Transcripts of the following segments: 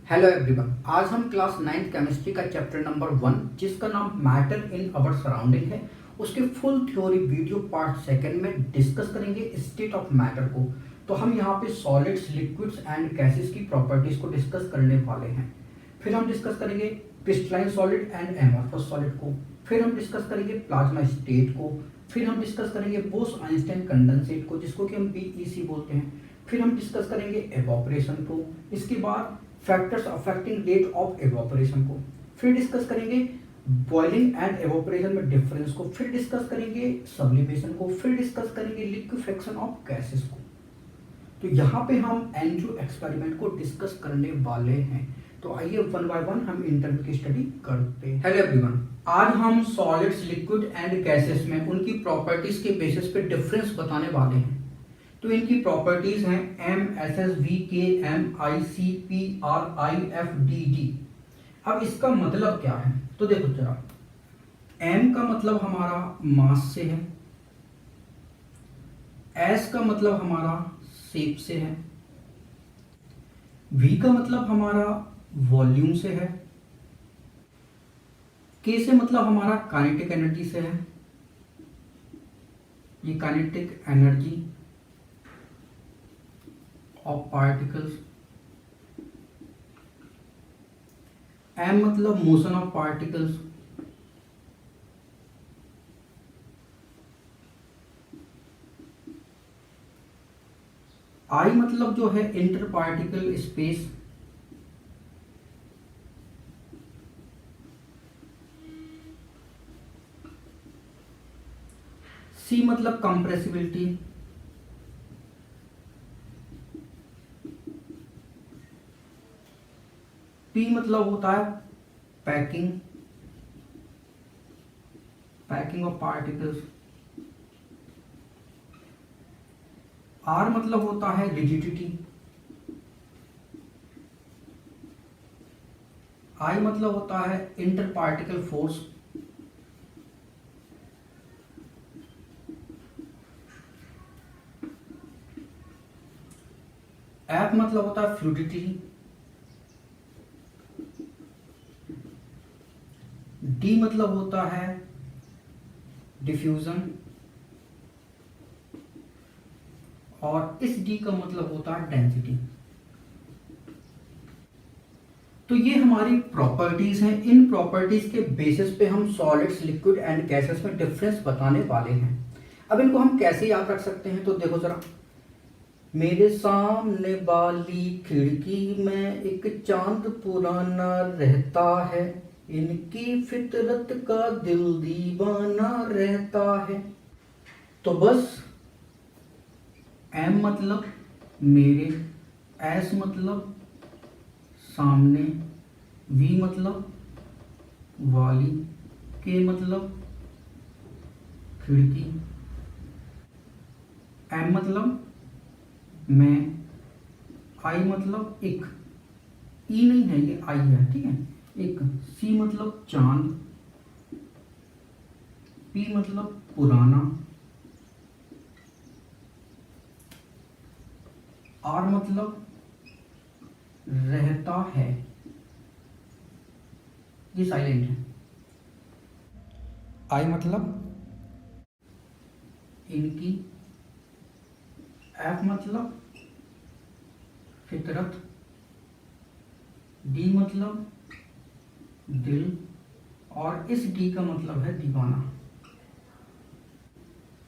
Hello everyone, आज हम class 9th chemistry का चैप्टर नंबर 1 जिसका नाम मैटर इन अवर सराउंडिंग है उसके full theory video part second में डिस्कस करेंगे स्टेट ऑफ मैटर को। तो हम यहाँ पे सॉलिड्स, लिक्विड्स एंड गैसेस की प्रॉपर्टीज को डिस्कस करने वाले हैं। फिर हम डिस्कस करेंगे crystalline solid and amorphous solid को। फिर हम डिस्कस करेंगे प्लाज्मा स्टेट को। फिर हम डिस्कस करेंगे बोस-आइंस्टाइन कंडेंसेट को जिसको कि हम बीईसी बोलते हैं। फिर हम डिस्कस करेंगे एवोपरेशन को। इसके बाद factors affecting rate of evaporation को। फिर डिस्कस करेंगे बॉइलिंग एंड एवोपरेशन में डिफरेंस को। फिर डिस्कस करेंगे सब्लिमेशन को। फिर डिस्कस करेंगे लिक्विफेक्शन ऑफ गैसेस को। तो यहाँ पे हम एंड्रू एक्सपेरिमेंट को डिस्कस करने वाले हैं। तो आइए वन बाय वन हम इंटरव्यू की स्टडी करते हैं। हेलो एवरीवन, आज हम सॉलिड्स, लिक्विड एंड गैसेस में उनकी प्रॉपर्टीज के बेसिस पे डिफरेंस बताने वाले हैं। तो इनकी प्रॉपर्टीज हैं M, S S, V, K, M, I, C, P, R, I, F, D, D. अब इसका मतलब क्या है तो देखो जरा। एम का मतलब हमारा मास से है, एस का मतलब हमारा शेप से है, वी का मतलब हमारा वॉल्यूम से है, के से मतलब हमारा काइनेटिक एनर्जी से है, ये kinetic energy of particles. M मतलब मोशन ऑफ पार्टिकल्स। आई मतलब जो है इंटर पार्टिकल स्पेस। सी मतलब कंप्रेसिबिलिटी। पी मतलब होता है packing, packing of particles. R मतलब होता है रिजिडिटी। आई मतलब होता है इंटर पार्टिकल फोर्स। एफ मतलब होता है फ्लूइडिटी। डी मतलब होता है डिफ्यूजन और इस डी का मतलब होता है डेंसिटी। तो ये हमारी प्रॉपर्टीज हैं। इन प्रॉपर्टीज के बेसिस पे हम सॉलिड्स, लिक्विड एंड गैसेस में डिफरेंस बताने वाले हैं। अब इनको हम कैसे याद रख सकते हैं तो देखो जरा। मेरे सामने वाली खिड़की में एक चांद पुराना रहता है, इनकी फितरत का दिल दीवाना रहता है। तो बस एम मतलब मेरे, एस मतलब सामने, वी मतलब वाली, के मतलब खिड़की, एम मतलब मैं, आई मतलब एक, ई नहीं है ये आई है, ठीक है, एक, सी मतलब चांद, पी मतलब पुराना, आर मतलब रहता है, ये साइलेंट है, आई मतलब इनकी, एफ मतलब फितरत, डी मतलब दिल और इस डी का मतलब है दीवाना।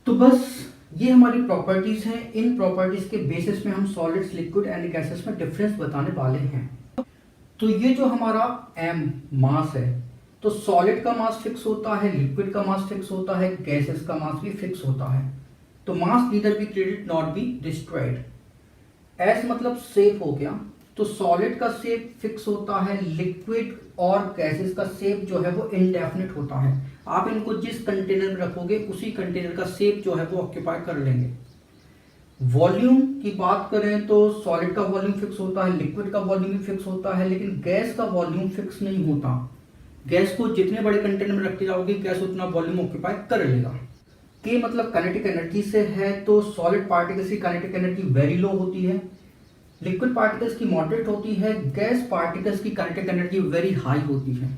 तो बस ये हमारी प्रॉपर्टीज हैं। इन प्रॉपर्टीज के बेसिस में हम सॉलिड्स, लिक्विड एंड गैसेस में डिफरेंस बताने वाले हैं। तो ये जो हमारा एम मास है, तो सॉलिड का मास फिक्स होता है, लिक्विड का मास फिक्स होता है, गैसेस का मास भी फिक्स होता है। तो mass neither be created not be destroyed. एस मतलब शेप हो गया, तो सॉलिड का शेप फिक्स होता है, लिक्विड और गैसेस का शेप जो है वो इनडेफिनिट होता है। आप इनको जिस कंटेनर में रखोगे उसी कंटेनर का शेप जो है वो ऑक्यूपाई कर लेंगे। वॉल्यूम की बात करें तो सॉलिड का वॉल्यूम फिक्स होता है, लिक्विड का वॉल्यूम भी फिक्स होता है, लेकिन गैस का वॉल्यूम फिक्स नहीं होता। गैस को जितने बड़े कंटेनर में रखते जाओगे गैस उतना वॉल्यूम ऑक्यूपाई कर लेगा। के मतलब काइनेटिक एनर्जी से है, तो सॉलिड पार्टिकल्स की काइनेटिक एनर्जी वेरी लो होती है, लिक्विड पार्टिकल्स की मॉडरेट होती है, गैस पार्टिकल्स की काइनेटिक एनर्जी वेरी हाई होती है।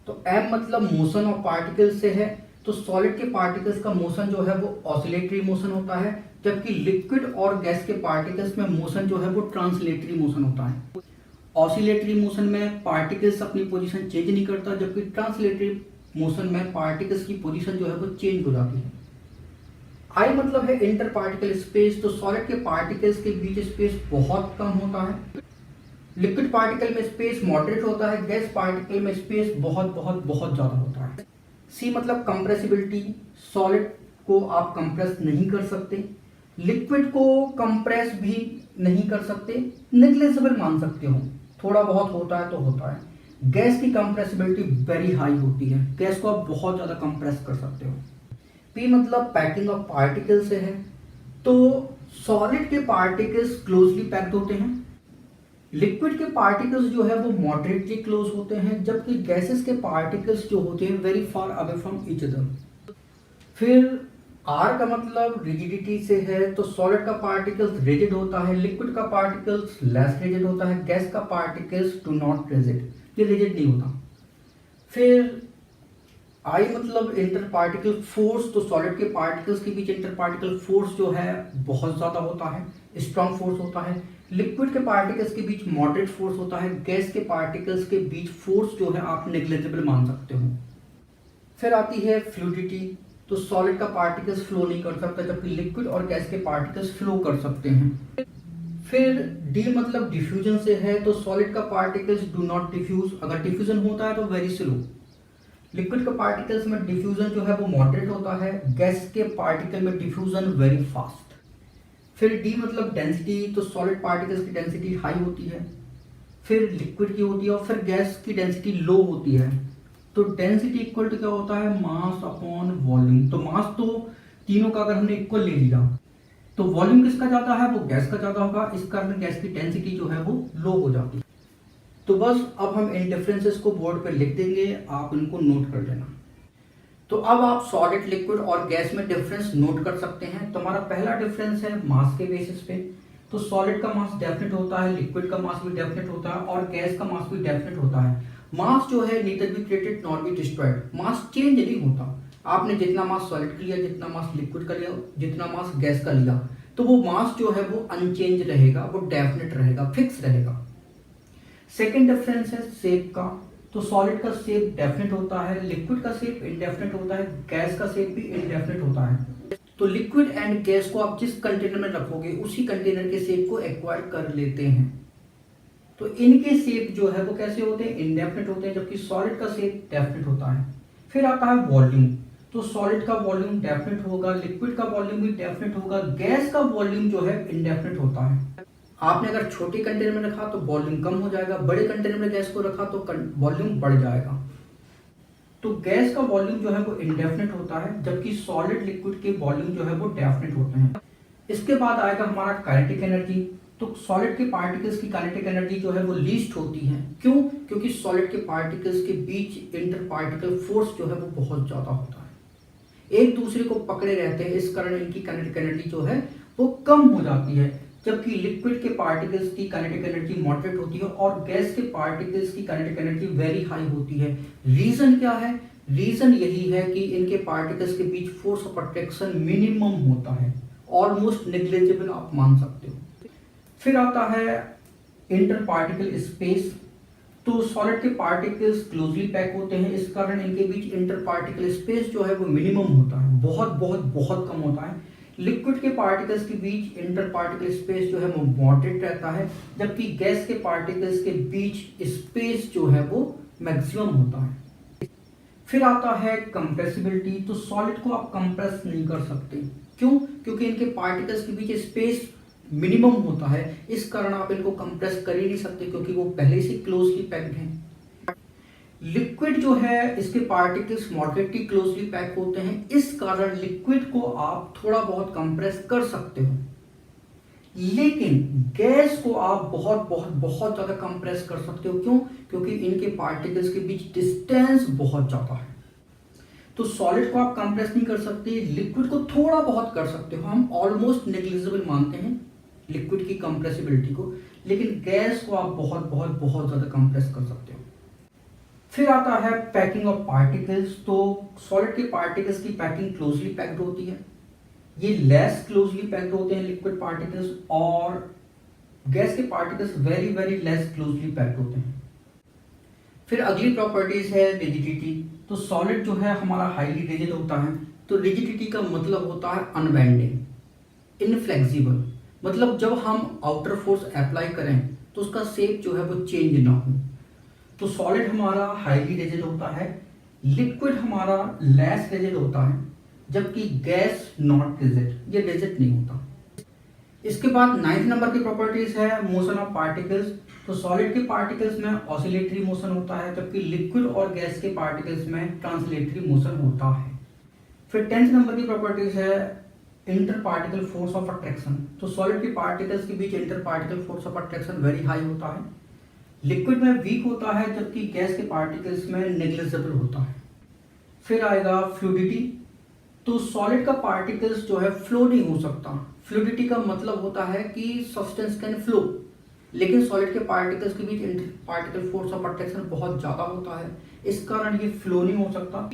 तो m मतलब मोशन ऑफ पार्टिकल्स से है, तो सॉलिड के पार्टिकल्स का मोशन जो है वो ऑसिलेटरी मोशन होता है, जबकि लिक्विड और गैस के पार्टिकल्स में मोशन जो है वो ट्रांसलेटरी मोशन होता है। ऑसिलेटरी मोशन में पार्टिकल्स अपनी पोजीशन चेंज नहीं करता, जबकि ट्रांसलेटरी मोशन में पार्टिकल्स की पोजीशन जो है वो चेंज हो जाती है। आई मतलब है इंटर पार्टिकल स्पेस, तो सॉलिड के पार्टिकल्स के बीच स्पेस बहुत कम होता है। लिक्विड पार्टिकल में स्पेस मॉडरेट होता है, गैस पार्टिकल में स्पेस बहुत बहुत बहुत ज्यादा होता है। सी मतलब कंप्रेसिबिलिटी, सॉलिड को आप कंप्रेस नहीं कर सकते, लिक्विड को कंप्रेस भी नहीं कर सकते, नेग्लिजिबल मान सकते हो, थोड़ा बहुत होता है तो होता है। गैस की कंप्रेसिबिलिटी वेरी हाई होती है, गैस को आप बहुत ज्यादा कंप्रेस कर सकते हो। पी मतलब पैकिंग ऑफ पार्टिकल से है, तो सॉलिड के पार्टिकल्स क्लोजली पैक्ड होते हैं, लिक्विड के पार्टिकल्स जो है वो मॉडरेटली क्लोज होते हैं, जबकि गैसेस के पार्टिकल्स जो होते हैं very far away from each other. फिर आर का मतलब रिजिडिटी से है, तो सॉलिड का पार्टिकल्स रिजिड होता है, लिक्विड का पार्टिकल्स लेस रिजिड होता है, गैस का पार्टिकल्स डू नॉट रिजिड, ये रिजिड नहीं होता। फिर आई मतलब इंटर पार्टिकल फोर्स, तो सॉलिड के पार्टिकल्स के बीच इंटर पार्टिकल फोर्स जो है बहुत ज्यादा होता है, स्ट्रॉन्ग फोर्स होता है। लिक्विड के पार्टिकल्स के बीच मॉडरेट फोर्स होता है, गैस के पार्टिकल्स के बीच फोर्स जो है आप नेग्लिजिबल मान सकते हो। फिर आती है फ्लूइडिटी, तो सॉलिड का पार्टिकल्स फ्लो नहीं कर सकता, जबकि लिक्विड और गैस के पार्टिकल्स फ्लो कर सकते हैं। फिर डी मतलब डिफ्यूजन से है, तो सॉलिड का पार्टिकल्स डू नॉट डिफ्यूज, अगर डिफ्यूजन होता है तो वेरी स्लो। लिक्विड के पार्टिकल्स में डिफ्यूजन जो है वो मॉडरेट होता है, गैस के पार्टिकल में डिफ्यूजन वेरी फास्ट। फिर डी मतलब डेंसिटी, तो सॉलिड पार्टिकल्स की डेंसिटी हाई होती है, फिर लिक्विड की होती है, और फिर गैस की डेंसिटी लो होती है। तो डेंसिटी इक्वल टू क्या होता है, मास अपॉन वॉल्यूम। तो मास तो तीनों का अगर हमने इक्वल ले लिया, तो वॉल्यूम किसका ज्यादा है, वो गैस का ज्यादा होगा, इस कारण गैस की डेंसिटी जो है वो लो हो जाती है। तो बस अब हम इन डिफरेंसेस को बोर्ड पर लिख देंगे, आप इनको नोट कर लेना। तो अब आप सॉलिड, लिक्विड और गैस में डिफरेंस नोट कर सकते हैं। तो हमारा पहला डिफरेंस है मास के बेसिस पे, तो सॉलिड का मास डेफिनेट होता है, लिक्विड का मास भी डेफिनेट होता है, और गैस का मास भी डेफिनेट होता है। मास जो है neither be created not be destroyed, mass change नहीं होता। आपने जितना मास सॉलिड का लिया, जितना मास लिक्विड का लिया, जितना मास गैस का लिया, तो वो मास जो है वो अनचेंज रहेगा, वो डेफिनेट रहेगा, फिक्स रहेगा। सेकेंड डिफरेंस है शेप का, तो सॉलिड का शेप डेफिनेट होता है, लिक्विड का शेप इनडेफिनेट होता है, गैस का शेप भी इनडेफिनेट होता है। तो लिक्विड एंड गैस को आप जिस कंटेनर में रखोगे उसी कंटेनर के शेप को एक्वायर कर लेते हैं। तो इनके शेप जो है वो कैसे होते हैं, इनडेफिनेट होते हैं, जबकि सॉलिड का शेप डेफिनेट होता है। फिर आता है वॉल्यूम, तो सॉलिड का वॉल्यूम डेफिनेट होगा, लिक्विड का वॉल्यूम भी डेफिनेट होगा, गैस का वॉल्यूम जो है इनडेफिनेट होता है। आपने अगर छोटे कंटेनर में रखा तो वॉल्यूम कम हो जाएगा, बड़े कंटेनर में गैस को रखा तो वॉल्यूम बढ़ जाएगा। तो गैस का वॉल्यूम जो है वो इनडेफिनेट होता है, जबकि सॉलिड, लिक्विड के वॉल्यूम जो है वो डेफिनेट होते हैं। इसके बाद आएगा हमारा काइनेटिक एनर्जी, तो सॉलिड के पार्टिकल्स की काइनेटिक एनर्जी जो है वो लीस्ट होती है। क्यों? क्योंकि सॉलिड के पार्टिकल्स के बीच इंटर पार्टिकल फोर्स जो है वो बहुत ज्यादा होता है, एक दूसरे को पकड़े रहते हैं, इस कारण इनकी काइनेटिक एनर्जी जो है वो कम हो जाती है। जबकि लिक्विड के पार्टिकल्स की काइनेटिक एनर्जी मॉडरेट होती है, और गैस के पार्टिकल्स की काइनेटिक एनर्जी वेरी हाई होती है। रीजन क्या है? रीजन यही है कि इनके पार्टिकल्स के बीच फोर्स ऑफ अट्रैक्शन मिनिमम होता है, ऑलमोस्ट नेग्लिजिबल आप मान सकते हो। फिर आता है इंटर पार्टिकल स्पेस, तो सॉलिड के पार्टिकल्स क्लोजली पैक होते हैं, इस कारण इनके बीच इंटर पार्टिकल स्पेस जो है वो मिनिमम होता है, बहुत बहुत बहुत कम होता है। लिक्विड के पार्टिकल्स के बीच इंटर पार्टिकल स्पेस जो है वो मॉडरेट रहता है, जबकि गैस के पार्टिकल्स के बीच स्पेस जो है वो मैक्सिमम होता है। फिर आता है कंप्रेसिबिलिटी, तो सॉलिड को आप कंप्रेस नहीं कर सकते। क्यों? क्योंकि इनके पार्टिकल्स के बीच स्पेस मिनिमम होता है, इस कारण आप इनको कंप्रेस कर ही नहीं सकते, क्योंकि वो पहले से क्लोजली पैक्ड हैं। लिक्विड जो है इसके पार्टिकल्स मॉडरेटली क्लोजली पैक होते हैं, इस कारण लिक्विड को आप थोड़ा बहुत कंप्रेस कर सकते हो, लेकिन गैस को आप बहुत बहुत बहुत ज्यादा कंप्रेस कर सकते हो। क्यों? क्योंकि इनके पार्टिकल्स के बीच डिस्टेंस बहुत ज्यादा है। तो सॉलिड को आप कंप्रेस नहीं कर सकते, लिक्विड को थोड़ा बहुत कर सकते हो, हम ऑलमोस्ट नेग्लिजिबल मानते हैं, लिक्विड की कंप्रेसिबिलिटी को, लेकिन गैस को आप बहुत बहुत बहुत ज़्यादा कंप्रेस कर सकते हो। फिर आता है पैकिंग ऑफ पार्टिकल्स। तो सॉलिड के पार्टिकल्स की पैकिंग क्लोजली पैक्ड होती है, ये लेस क्लोजली पैक्ड होते हैं लिक्विड पार्टिकल्स, और गैस के particles very very less closely packed होते हैं। फिर अगली प्रॉपर्टीज है रिजिडिटी। तो सॉलिड जो है हमारा हाईली रिजिड होता है। तो रिजिडिटी का मतलब होता है अनबेंडिंग, इनफ्लेक्सिबल, मतलब जब हम आउटर फोर्स अप्लाई करें तो उसका शेप जो है वो चेंज ना हो। तो सॉलिड हमारा हाईली रिजिड होता है, लिक्विड हमारा लेस रिजिड होता है, जबकि गैस नॉट रिजिड, ये रिजिड नहीं होता। इसके बाद 9th नंबर की प्रॉपर्टीज है मोशन ऑफ पार्टिकल्स। तो सॉलिड के पार्टिकल्स में ऑसिलेटरी मोशन होता है, जबकि लिक्विड और गैस के पार्टिकल्स में ट्रांसलेटरी मोशन होता है। फिर 10th नंबर की प्रॉपर्टीज है inter particle force of attraction. तो सॉलिड के पार्टिकल्स के बीच inter particle force of attraction very high होता है, लिक्विड में वीक होता है, जबकि गैस के पार्टिकल्स में नेग्लिजिबल होता है। फिर आएगा फ्लूइडिटी। तो सॉलिड का पार्टिकल्स जो है फ्लो नहीं हो सकता। फ्लूइडिटी का मतलब होता है कि सब्सटेंस कैन फ्लो, लेकिन सॉलिड के पार्टिकल्स के बीच inter particle force of attraction बहुत ज़्यादा होता है, इस कारण ये फ्लो नहीं हो सकता।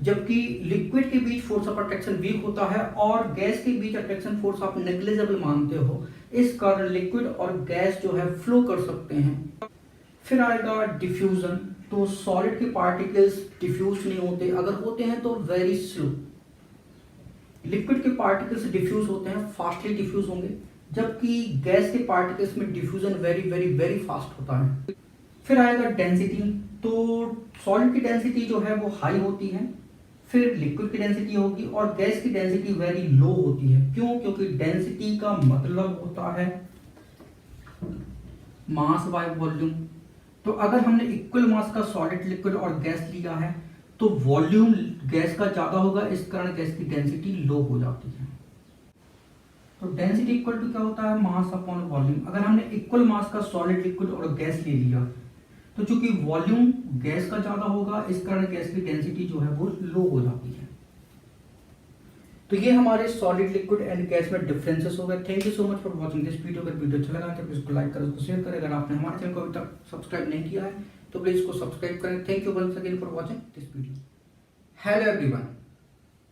जबकि लिक्विड के बीच फोर्स ऑफ अट्रैक्शन वीक होता है और गैस के बीच अट्रैक्शन फोर्स आप नेग्लिजिबल मानते हो, इस कारण लिक्विड और गैस जो है फ्लो कर सकते हैं। फिर आएगा डिफ्यूजन। तो सॉलिड के पार्टिकल्स डिफ्यूज नहीं होते, अगर होते हैं तो वेरी स्लो। लिक्विड के पार्टिकल्स डिफ्यूज होते हैं, फास्टली डिफ्यूज होंगे, जबकि गैस के पार्टिकल्स में diffusion very very very fast होता है। फिर आएगा डेंसिटी। तो सॉलिड की डेंसिटी जो है वो हाई होती है, फिर लिक्विड की डेंसिटी होगी, और गैस की डेंसिटी वेरी लो होती है। क्यों? क्योंकि डेंसिटी का मतलब होता है मास बाय वॉल्यूम। तो अगर हमने इक्वल मास का सॉलिड, लिक्विड और गैस लिया है तो वॉल्यूम गैस का ज्यादा होगा, इस कारण गैस की डेंसिटी लो हो जाती है। तो डेंसिटी इक्वल टू क्या होता है? Mass upon volume. अगर हमने इक्वल मास का सॉलिड, लिक्विड और गैस ले लिया तो चूंकि वॉल्यूम गैस का ज्यादा होगा, इस कारण गैस की डेंसिटी जो है वो लो हो जाती है। तो ये हमारे सॉलिड, लिक्विड एंड गैस में डिफरेंसेस हो गए। Thank you so much for watching this video. अगर वीडियो अच्छा लगा तो प्लीज इसको लाइक करें, उसको शेयर करें। अगर आपने हमारे चैनल को अभी तक सब्सक्राइब नहीं किया है तो प्लीज इसको सब्सक्राइब करें। Thank you once again for watching this video. Hello everyone,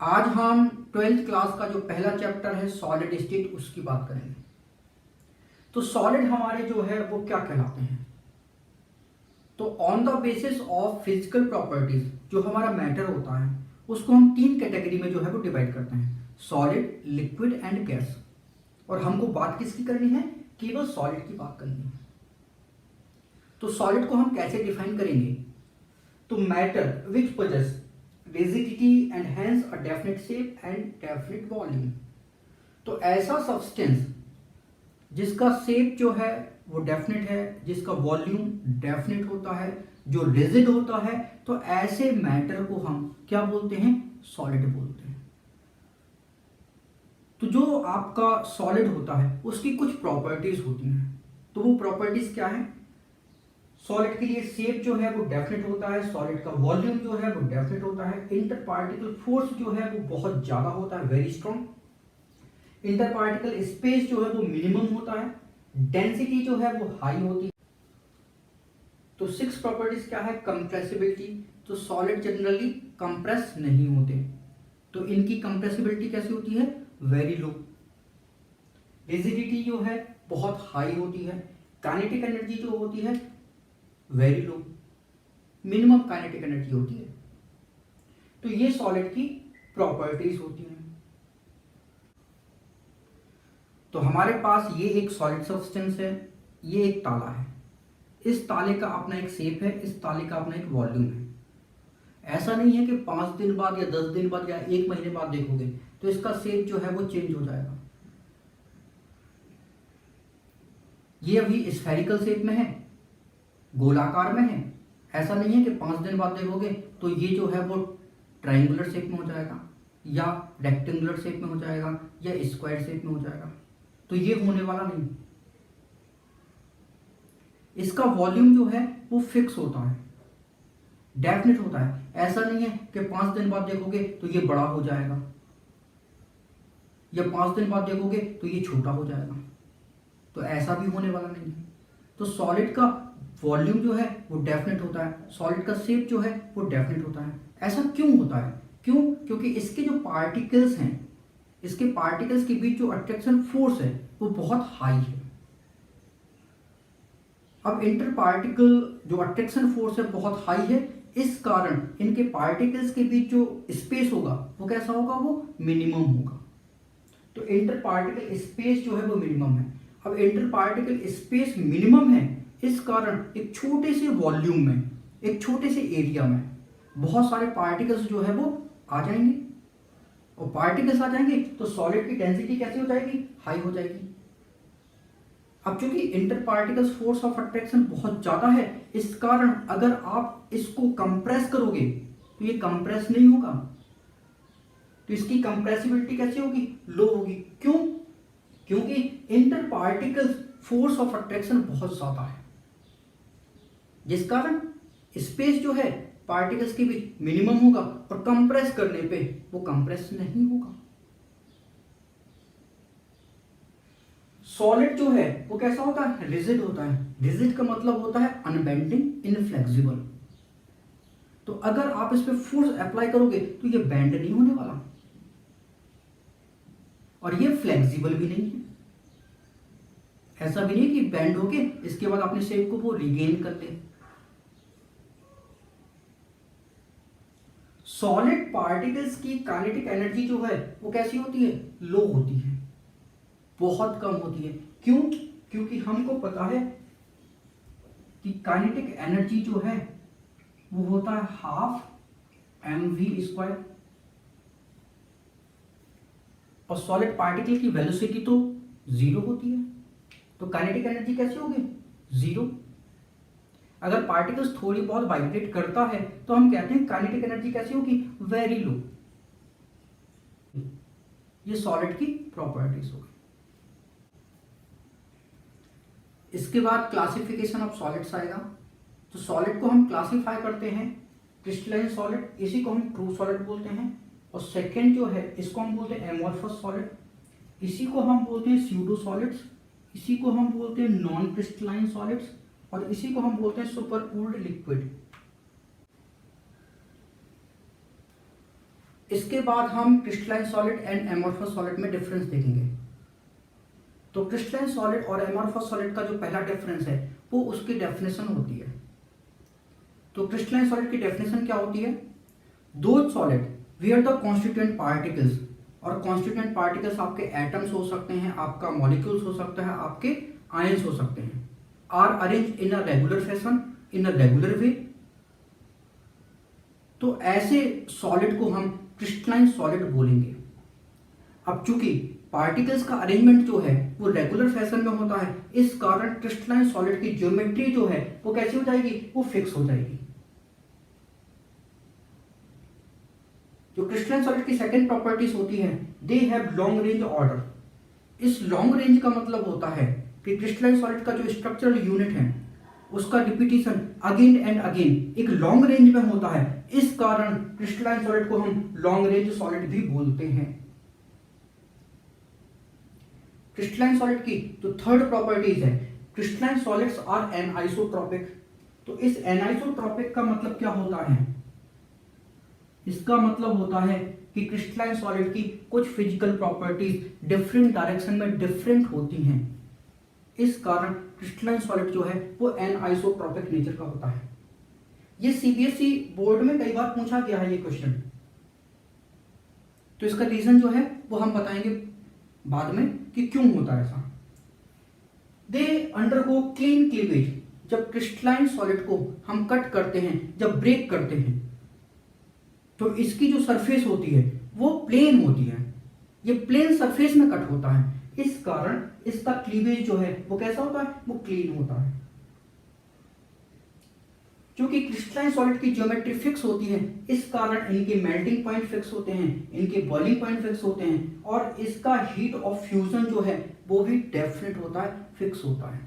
आज हम 12th क्लास का जो पहला चैप्टर है सॉलिड स्टेट, उसकी बात करेंगे। तो सॉलिड हमारे जो है वो क्या कहलाते हैं? तो on the basis of physical properties जो हमारा मैटर होता है उसको हम 3 कैटेगरी में जो है वो डिवाइड करते हैं, सॉलिड, लिक्विड एंड गैस। और हमको बात किसकी करनी है? केवल सॉलिड की बात करनी है। तो सॉलिड को हम कैसे डिफाइन करेंगे? तो matter which possesses rigidity and hence a definite shape and definite volume. तो ऐसा सब्सटेंस जिसका शेप जो है वो डेफिनेट है, जिसका वॉल्यूम डेफिनेट होता है, जो रिजिड होता है, तो ऐसे मैटर को हम क्या बोलते हैं? सॉलिड बोलते हैं। तो जो आपका सॉलिड होता है उसकी कुछ प्रॉपर्टीज होती हैं। तो वो प्रॉपर्टीज क्या है? सॉलिड के लिए शेप जो है वो डेफिनेट होता है, सॉलिड का वॉल्यूम जो है वो डेफिनेट होता है, इंटर पार्टिकल फोर्स जो है वो बहुत ज्यादा होता है, very strong, inter particle space जो है वो मिनिमम होता है, डेंसिटी जो है वो हाई होती है। तो 6 प्रॉपर्टीज क्या है? कंप्रेसिबिलिटी। तो सॉलिड जनरली कंप्रेस नहीं होते, तो इनकी कंप्रेसिबिलिटी कैसी होती है? Very low. रिजिडिटी जो है बहुत हाई होती है, काइनेटिक एनर्जी जो होती है very low, minimum kinetic energy होती है। तो ये सॉलिड की प्रॉपर्टीज होती हैं। तो हमारे पास ये एक सॉलिड सब्सटेंस है, ये एक ताला है, इस ताले का अपना एक शेप है, इस ताले का अपना एक वॉल्यूम है। ऐसा नहीं है कि 5 दिन बाद या 10 दिन बाद या 1 महीने बाद देखोगे तो इसका शेप जो है वो चेंज हो जाएगा। ये अभी स्फेरिकल शेप में है, गोलाकार में है। ऐसा नहीं है कि 5 दिन बाद देखोगे तो ये जो है वो ट्रायंगुलर शेप में हो जाएगा या रेक्टेंगुलर शेप में हो जाएगा या स्क्वायर शेप में हो जाएगा। तो ये होने वाला नहीं। इसका वॉल्यूम जो है वो फिक्स होता है, डेफिनेट होता है। ऐसा नहीं है कि 5 दिन बाद देखोगे तो ये बड़ा हो जाएगा या 5 दिन बाद देखोगे तो ये छोटा हो जाएगा। तो ऐसा भी होने वाला नहीं है। तो सॉलिड का वॉल्यूम जो है वो डेफिनेट होता है, सॉलिड का शेप जो है वो डेफिनेट होता है। ऐसा क्यों होता है? क्यों? क्योंकि इसके जो पार्टिकल्स हैं, इसके पार्टिकल्स के बीच जो अट्रैक्शन फोर्स है वो बहुत हाई है। अब इंटर पार्टिकल जो अट्रैक्शन फोर्स है बहुत हाई है, इस कारण इनके पार्टिकल्स के बीच जो स्पेस होगा वो कैसा होगा? वो मिनिमम होगा। तो इंटर पार्टिकल स्पेस जो है वो मिनिमम है। अब इंटर पार्टिकल स्पेस मिनिमम है, इस कारण एक छोटे से वॉल्यूम में, एक छोटे से एरिया में बहुत सारे पार्टिकल्स जो है वो आ जाएंगे, और पार्टिकल्स आ जाएंगे तो सॉलिड की डेंसिटी कैसी हो जाएगी? हाई हो जाएगी। अब चूंकि inter particles force of attraction बहुत ज्यादा है, इस कारण अगर आप इसको कंप्रेस करोगे तो ये कंप्रेस नहीं होगा, तो इसकी कंप्रेसिबिलिटी कैसी होगी? लो होगी। क्यों? क्योंकि inter particles force of attraction बहुत ज्यादा है, जिस कारण स्पेस जो है पार्टिकल्स के बीच मिनिमम होगा, और कंप्रेस करने पे वो कंप्रेस नहीं होगा। सॉलिड जो है वो कैसा होता है? रिजिड होता है। रिजिड का मतलब होता है अनबेंडिंग, इनफ्लेक्सिबल। तो अगर आप इस पे फोर्स अप्लाई करोगे तो ये बेंड नहीं होने वाला, और ये फ्लेक्सिबल भी नहीं है। ऐसा भी नहीं कि बेंड होके इसके बाद अपने शेप को वो रिगेन कर ले। सॉलिड पार्टिकल्स की काइनेटिक एनर्जी जो है वो कैसी होती है? लो होती है, बहुत कम होती है। क्यों? क्योंकि हमको पता है कि काइनेटिक एनर्जी जो है वो होता है हाफ mv², और सॉलिड पार्टिकल की वेलोसिटी तो 0 होती है, तो काइनेटिक एनर्जी कैसी होगी? 0। अगर पार्टिकल्स थोड़ी बहुत वाइब्रेट करता है तो हम कहते हैं काइनेटिक एनर्जी कैसी होगी? Very low. ये सॉलिड की प्रॉपर्टीज होगी। इसके बाद क्लासिफिकेशन ऑफ सॉलिड्स आएगा। तो सॉलिड को हम क्लासिफाई करते हैं क्रिस्टलाइन सॉलिड, इसी को हम ट्रू सॉलिड बोलते हैं, और सेकंड जो है इसको हम बोलते हैं एमोर्फस सॉलिड, इसी को हम बोलते हैं स्यूडो सॉलिड्स, इसी को हम बोलते हैं नॉन क्रिस्टलाइन सॉलिड्स, और इसी को हम बोलते हैं सुपरकूल्ड लिक्विड। इसके बाद हम crystalline solid and amorphous solid में डिफरेंस देखेंगे। तो क्रिस्टलाइन सॉलिड और एमोर्फस सॉलिड का जो पहला डिफरेंस है वो उसकी डेफिनेशन होती है। तो क्रिस्टलाइन सॉलिड की डेफिनेशन क्या होती है? दो solid where the constituent particles, और कॉन्स्टिट्यूएंट पार्टिकल्स आपके एटम्स हो सकते हैं, आपका मॉलिक्यूल्स हो सकता है, आपके आयंस हो सकते हैं, are arrange in a regular fashion, in a regular way. तो ऐसे सॉलिड को हम क्रिस्टलाइन सॉलिड बोलेंगे। अब चूंकि पार्टिकल्स का अरेंजमेंट जो है वो रेगुलर फैशन में होता है, इस कारण क्रिस्टलाइन सॉलिड की ज्योमेट्री जो है वो कैसी हो जाएगी? वो फिक्स हो जाएगी। जो क्रिस्टलाइन सॉलिड की सेकंड प्रॉपर्टीज होती है, they have long range order. इस लॉन्ग रेंज का मतलब होता है कि क्रिस्टलाइन सॉलिड का जो स्ट्रक्चरल यूनिट है उसका रिपीटिशन अगेन एंड अगेन एक लॉन्ग रेंज में होता है, इस कारण क्रिस्टलाइन सॉलिड को हम लॉन्ग रेंज सॉलिड भी बोलते हैं। क्रिस्टलाइन सॉलिड की जो थर्ड प्रॉपर्टीज है, क्रिस्टलाइन सॉलिड्स आर एनआइसोट्रॉपिक। तो इस एनआइसोट्रॉपिक का मतलब क्या होता है? इसका मतलब होता है कि क्रिस्टलाइन सॉलिड की कुछ फिजिकल प्रॉपर्टीज डिफरेंट डायरेक्शन में डिफरेंट होती हैं, इस कारण क्रिस्टलाइन सॉलिड जो है वो एनआइसोट्रॉपिक नेचर का होता है। ये सीबीएसई बोर्ड में कई बार पूछा गया है ये क्वेश्चन, तो इसका रीजन जो है वो हम बताएंगे बाद में कि क्यों होता है ऐसा। They undergo clean cleavage. जब क्रिस्टलाइन सॉलिड को हम कट करते हैं, जब ब्रेक करते हैं, तो इसकी जो सरफेस होती है वो प्लेन होती है, ये प्लेन सरफेस में कट होता है, इस कारण इसका क्लीवेज जो है वो कैसा होता है? वो क्लीन होता है। क्योंकि क्रिस्टलाइन सॉलिड की ज्योमेट्री फिक्स होती है, इस कारण इनके मेल्टिंग पॉइंट फिक्स होते हैं, इनके बॉइलिंग पॉइंट फिक्स होते हैं, और इसका हीट ऑफ फ्यूजन जो है वो भी डेफिनेट होता है, फिक्स होता है।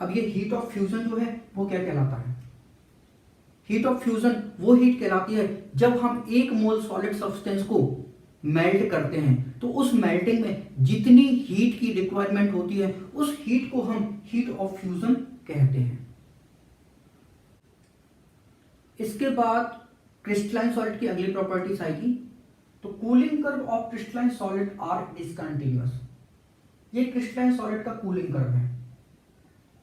अब ये हीट ऑफ फ्यूजन जो है वो क्या कहलाता है? हीट ऑफ फ्यूजन वो हीट कहलाती है जब हम 1 मोल सॉलिड सब्सटेंस को मेल्ट करते हैं तो उस मेल्टिंग में जितनी हीट की रिक्वायरमेंट होती है उस हीट को हम हीट ऑफ फ्यूजन कहते हैं। इसके बाद क्रिस्टलाइन सॉलिड की अगली प्रॉपर्टीज आएगी। तो cooling curve of crystalline solid are discontinuous. ये क्रिस्टलाइन सॉलिड का कूलिंग कर्व है।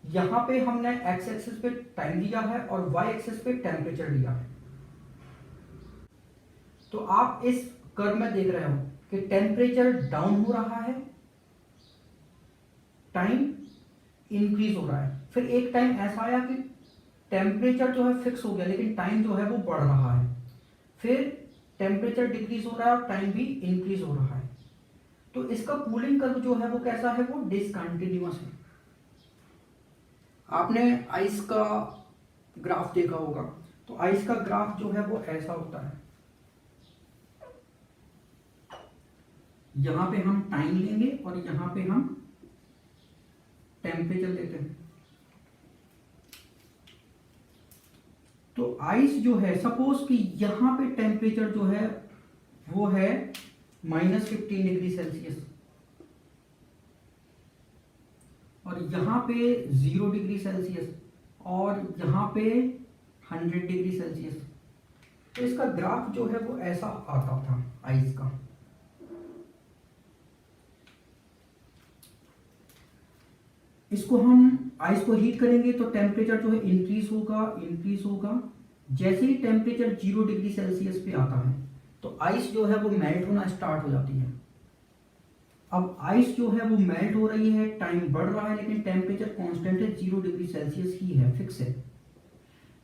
यहां पे हमने एक्स एक्सिस पे टाइम दिया है और वाई एक्सिस पे टेम्परेचर दिया है। तो आप इस कर्व में देख रहे हो कि टेम्परेचर डाउन हो रहा है, टाइम इंक्रीज हो रहा है। फिर एक टाइम ऐसा आया कि टेम्परेचर जो है फिक्स हो गया लेकिन टाइम जो है वो बढ़ रहा है। फिर टेम्परेचर डिक्रीज हो रहा है और टाइम भी इंक्रीज हो रहा है। तो इसका कूलिंग कर्व जो है वो कैसा है, वो डिसकंटिन्यूअस है। आपने आइस का ग्राफ देखा होगा, तो आइस का ग्राफ जो है वो ऐसा होता है। यहां पे हम टाइम लेंगे और यहां पे हम टेम्परेचर लेते हैं। तो आइस जो है, सपोज कि यहां पे टेम्परेचर जो है वो है -15 डिग्री सेल्सियस और यहां पे 0 डिग्री सेल्सियस और यहां पे 100 डिग्री सेल्सियस। तो इसका ग्राफ जो है वो ऐसा आता था आइस का। इसको हम आइस को हीट करेंगे तो टेम्परेचर जो है इंक्रीज होगा। जैसे ही टेम्परेचर 0 डिग्री सेल्सियस पे आता है तो आइस जो है वो मेल्ट होना स्टार्ट हो जाती है। अब आइस जो है वो मेल्ट हो रही है, टाइम बढ़ रहा है लेकिन टेम्परेचर कांस्टेंट है, 0 डिग्री सेल्सियस ही है, फिक्स है।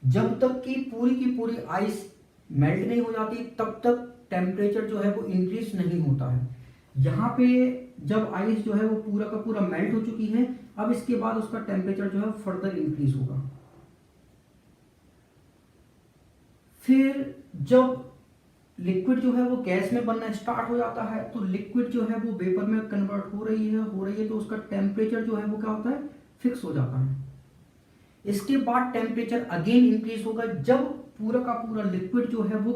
जब तक कि पूरी की पूरी आइस मेल्ट नहीं हो जाती तब तक टेम्परेचर जो है वो इंक्रीज नहीं होता है। यहाँ पे जब आइस जो है वो पूरा का पूरा मेल्ट हो चुकी है, अब इसके बाद उसका टेम्परेचर जो है फर्दर इंक्रीज होगा। फिर जब लिक्विड जो है वो गैस में बनना स्टार्ट हो जाता है तो लिक्विड जो है वो वेपर में कन्वर्ट हो रही है तो उसका टेम्परेचर जो है वो क्या होता है, फिक्स हो जाता है। इसके बाद टेम्परेचर अगेन इंक्रीज होगा जब पूरा का पूरा लिक्विड जो है वो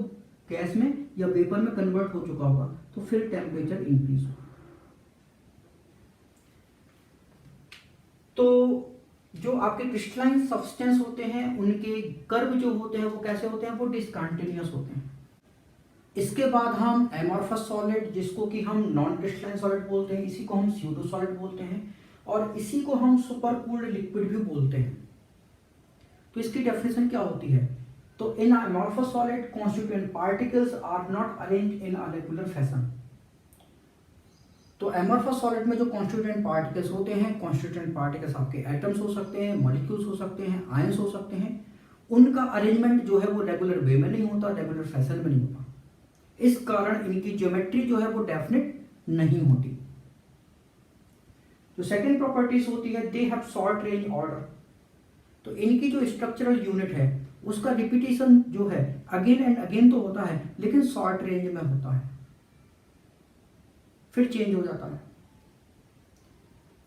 गैस में या वेपर में कन्वर्ट हो चुका होगा, तो फिर टेम्परेचर इंक्रीज होगा। तो जो आपके क्रिस्टलाइन सब्सटेंस होते हैं उनके कर्व जो होते हैं वो कैसे होते हैं, वो डिसकंटिन्यूअस होते हैं। इसके बाद हम एमॉर्फस सॉलिड, जिसको कि हम नॉन क्रिस्टलाइन सॉलिड बोलते हैं, इसी को हम स्यूडो सॉलिड बोलते हैं और इसी को हम सुपर कूल्ड लिक्विड भी बोलते हैं। तो इसकी डेफिनेशन क्या होती है, तो in amorphous solid constituent particles are not arranged in a regular fashion. तो एमॉर्फस सॉलिड में जो कॉन्स्टिट्यूएंट पार्टिकल्स होते हैं, कॉन्स्टिट्यूएंट पार्टिकल्स आपके एटम्स हो सकते हैं, मॉलिक्यूल्स हो सकते हैं, आयंस हो सकते हैं, उनका अरेंजमेंट जो है वो रेगुलर वे में नहीं होता, रेगुलर फैशन में नहीं होता। इस कारण इनकी ज्योमेट्री जो है वो डेफिनेट नहीं होती। जो सेकेंड प्रॉपर्टीज होती है, they have short range order. तो इनकी जो स्ट्रक्चरल यूनिट है उसका रिपीटेशन जो है अगेन एंड अगेन तो होता है लेकिन शॉर्ट रेंज में होता है, फिर चेंज हो जाता है।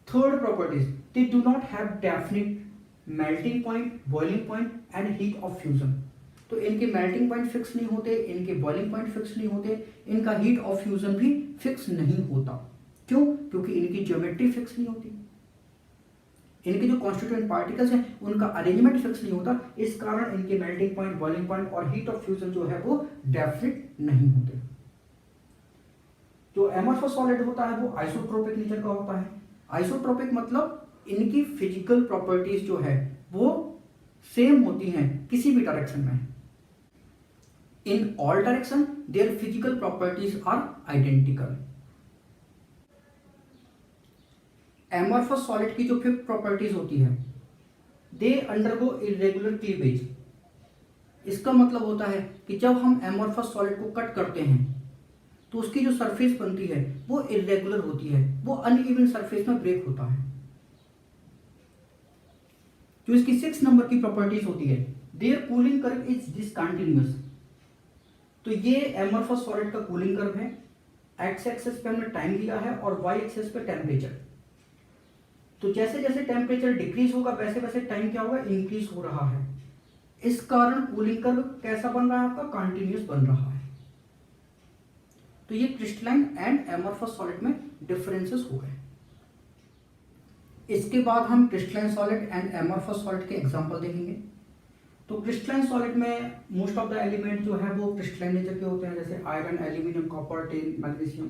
Third properties, they do not have definite melting point, boiling point and heat of fusion. तो इनके मेल्टिंग पॉइंट फिक्स नहीं होते, इनके बॉइलिंग पॉइंट फिक्स नहीं होते, इनका हीट ऑफ फ्यूजन भी फिक्स नहीं होता। क्यों? क्योंकि इनकी ज्योमेट्री फिक्स नहीं होती, इनके जो कॉन्स्टिट्यूएंट पार्टिकल्स हैं उनका अरेंजमेंट फिक्स नहीं होता। इस कारण इनके मेल्टिंग पॉइंट, बॉइलिंग पॉइंट और हीट ऑफ फ्यूजन जो है वो डेफिनिट नहीं होते। जो एमॉर्फस सॉलिड होता है वो आइसोट्रोपिक नेचर का होता है। आइसोट्रोपिक मतलब इनकी फिजिकल प्रॉपर्टीज जो है वो सेम होती हैं किसी भी डायरेक्शन में। In all direction their physical properties are identical. Amorphous solid की जो फिफ्थ प्रॉपर्टीज होती है, दे अंडरगो इरेगुलर क्लीवेज। इसका मतलब होता है कि जब हम एमॉर्फस सॉलिड को कट करते हैं तो उसकी जो सरफेस बनती है वो इरेगुलर होती है, वो अनइवन सरफेस में ब्रेक होता है। जो इसकी 6 नंबर की प्रॉपर्टीज होती है, their cooling curve is discontinuous. तो ये एमॉर्फस सॉलिड का कूलिंग कर्व है। एक्स एक्सिस पे हमने टाइम लिया है और वाई एक्सिस पे टेम्परेचर। तो जैसे जैसे टेम्परेचर डिक्रीज होगा वैसे वैसे टाइम क्या होगा, इंक्रीज हो रहा है। इस कारण कूलिंग कर्व कैसा बन रहा है आपका, कंटिन्यूअस बन रहा है। तो तो ये क्रिस्टलाइन एंड एमॉर्फस सॉलिड में डिफरेंसेस हो गए। इसके बाद हम crystalline solid and amorphous solid के एग्जांपल देखेंगे। तो क्रिस्टलाइन सॉलिड में मोस्ट ऑफ द एलिमेंट जो है वो क्रिस्टलाइन नेचर के होते हैं, जैसे iron, aluminium, copper, tin, magnesium.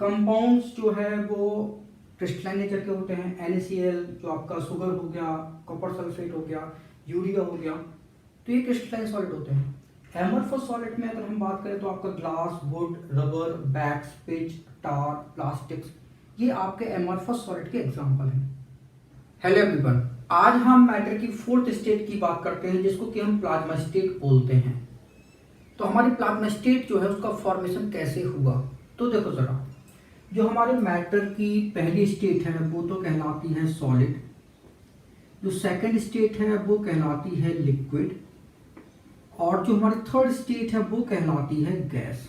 Compounds जो है वो क्रिस्टलाइन नेचर के होते हैं, NaCl जो आपका शुगर हो गया, कॉपर सल्फेट हो गया, यूरिया हो गया, तो ये क्रिस्टलाइन सॉलिड होते हैं। एमॉर्फस सॉलिड में अगर हम बात करें तो आपका glass, would, rubber, bags, pitch, tar, plastics, ये आपके एमॉर्फस सॉलिड के एग्जांपल हैं। हेलो एवरीवन, आज हम मैटर की फोर्थ स्टेट की बात करते हैं जिसको कि हम प्लाज्मा स्टेट बोलते हैं। तो हमारी प्लाज्मा स्टेट जो है उसका फॉर्मेशन कैसे हुआ, तो देखो जरा, जो हमारे मैटर की पहली स्टेट है वो तो कहलाती है सॉलिड, जो सेकंड स्टेट है वो कहलाती है लिक्विड, और जो हमारी थर्ड स्टेट है वो कहलाती है गैस।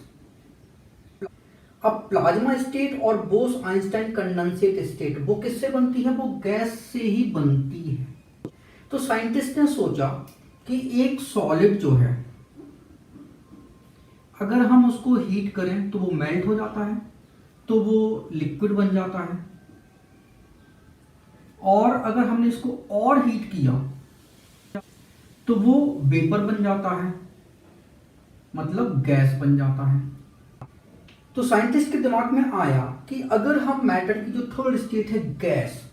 अब प्लाज्मा स्टेट और बोस आइंस्टाइन कंडेंसेट स्टेट वो किससे बनती है, वो गैस से ही बनती है। तो साइंटिस्ट ने सोचा कि एक सॉलिड जो है अगर हम उसको हीट करें तो वो मेल्ट हो जाता है, तो वो लिक्विड बन जाता है, और अगर हमने इसको और हीट किया तो वो वेपर बन जाता है, मतलब गैस बन जाता है। तो साइंटिस्ट के दिमाग में आया कि अगर हम मैटर की जो थर्ड स्टेट है गैस,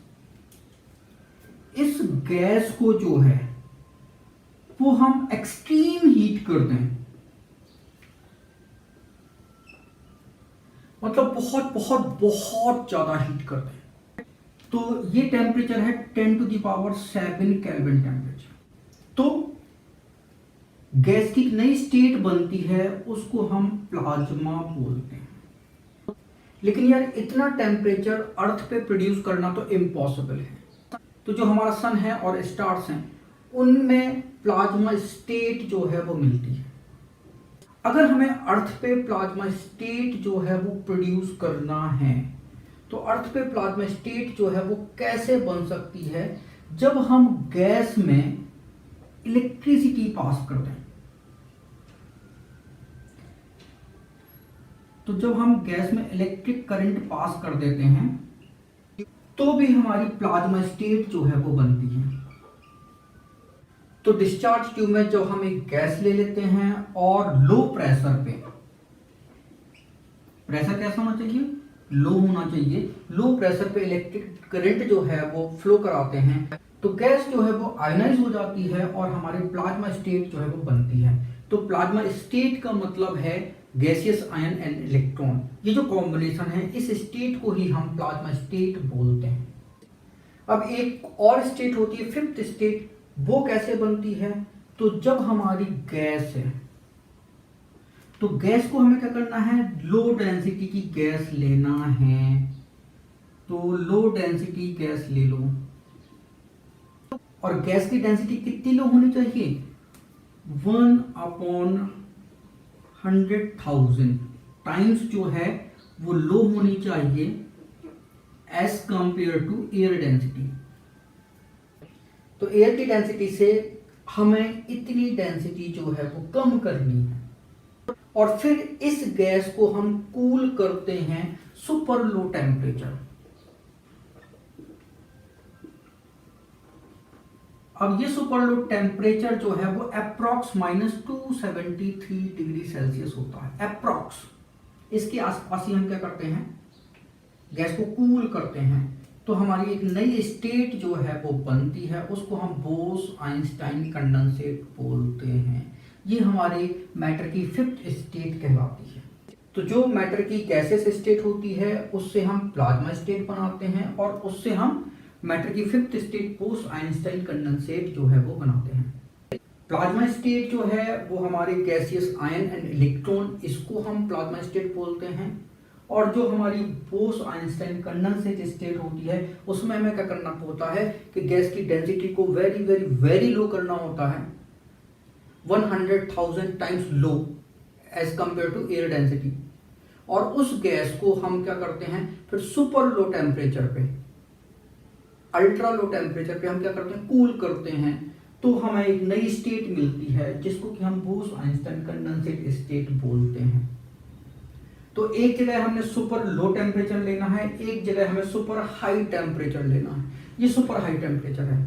इस गैस को जो है वो हम एक्सट्रीम हीट कर दें, मतलब बहुत बहुत बहुत ज्यादा हीट कर दें, तो ये टेम्परेचर है 10⁻⁷ केल्विन टेम्परेचर। तो गैस की नई स्टेट बनती है, उसको हम प्लाज्मा बोलते हैं। लेकिन यार इतना टेम्परेचर अर्थ पे प्रोड्यूस करना तो इम्पॉसिबल है। तो जो हमारा सन है और स्टार्स हैं उनमें प्लाज्मा स्टेट जो है वो मिलती है। अगर हमें अर्थ पे प्लाज्मा स्टेट जो है वो प्रोड्यूस करना है तो अर्थ पे प्लाज्मा स्टेट जो है वो कैसे बन सकती है, जब हम गैस में इलेक्ट्रिसिटी पास कर दें। तो जब हम गैस में इलेक्ट्रिक करंट पास कर देते हैं तो भी हमारी प्लाज्मा स्टेट जो है वो बनती है। तो डिस्चार्ज ट्यूब में जब हम एक गैस ले लेते हैं और लो प्रेशर पे, प्रेशर कैसा होना चाहिए, लो होना चाहिए, लो प्रेशर पे इलेक्ट्रिक करंट जो है वो फ्लो कराते हैं, तो गैस जो है वो आयनाइज हो जाती है और हमारी प्लाज्मा स्टेट जो है वो बनती है। तो प्लाज्मा स्टेट का मतलब है गैसियस आयन एंड इलेक्ट्रॉन, ये जो कॉम्बिनेशन है इस स्टेट को ही हम प्लाज्मा स्टेट बोलते हैं। अब एक और स्टेट होती है फिफ्थ स्टेट, वो कैसे बनती है, तो जब हमारी गैस है तो गैस को हमें क्या करना है, लो डेंसिटी की गैस लेना है। तो लो डेंसिटी गैस ले लो, और गैस की डेंसिटी कितनी लो होनी चाहिए, 1/100,000 टाइम्स जो है वो लो होनी चाहिए as compared to air density. तो एयर की डेंसिटी से हमें इतनी डेंसिटी जो है वो कम करनी है, और फिर इस गैस को हम कूल करते हैं सुपर लो टेम्परेचर। अब ये सुपर लो टेम्परेचर जो है वो अप्रॉक्स -273 डिग्री सेल्सियस होता है, अप्रॉक्स। इसके आसपास ही हम क्या करते हैं, गैस को कूल करते हैं, तो हमारी एक नई स्टेट जो है वो बनती है, उसको हम बोस आइंस्टाइन कंडेंसेट बोलते हैं। ये हमारे मैटर की फिफ्थ स्टेट कहलाती है। तो जो मैटर की गैसेस स्टेट होती है उससे हम प्लाज्मा स्टेट बनाते हैं, और उससे हम मैटर की fifth state Bose Einstein condensate जो है वो बनाते हैं। प्लाज्मा स्टेट जो है वो हमारे गैसियस आयन एंड इलेक्ट्रॉन, इसको हम प्लाज्मा स्टेट बोलते हैं। और जो हमारी बोस आइंस्टाइन कंडेंसेट स्टेट होती है उसमें हमें क्या करना होता है कि गैस की डेंसिटी को वेरी वेरी वेरी लो करना होता है, 100,000 times low as compared to air density. और उस गैस को हम क्या करते हैं फिर सुपर लो टेम्परेचर पे, अल्ट्रा लो टेम्परेचर पे हम क्या करते हैं, कूल करते हैं, तो हमें एक नई स्टेट मिलती है जिसको कि हम बोस आइंस्टाइन कंडेंसेट स्टेट बोलते हैं। तो एक जगह हमने सुपर लो टेम्परेचर लेना है, एक जगह हमें सुपर हाई टेम्परेचर लेना है। ये सुपर हाई टेम्परेचर है।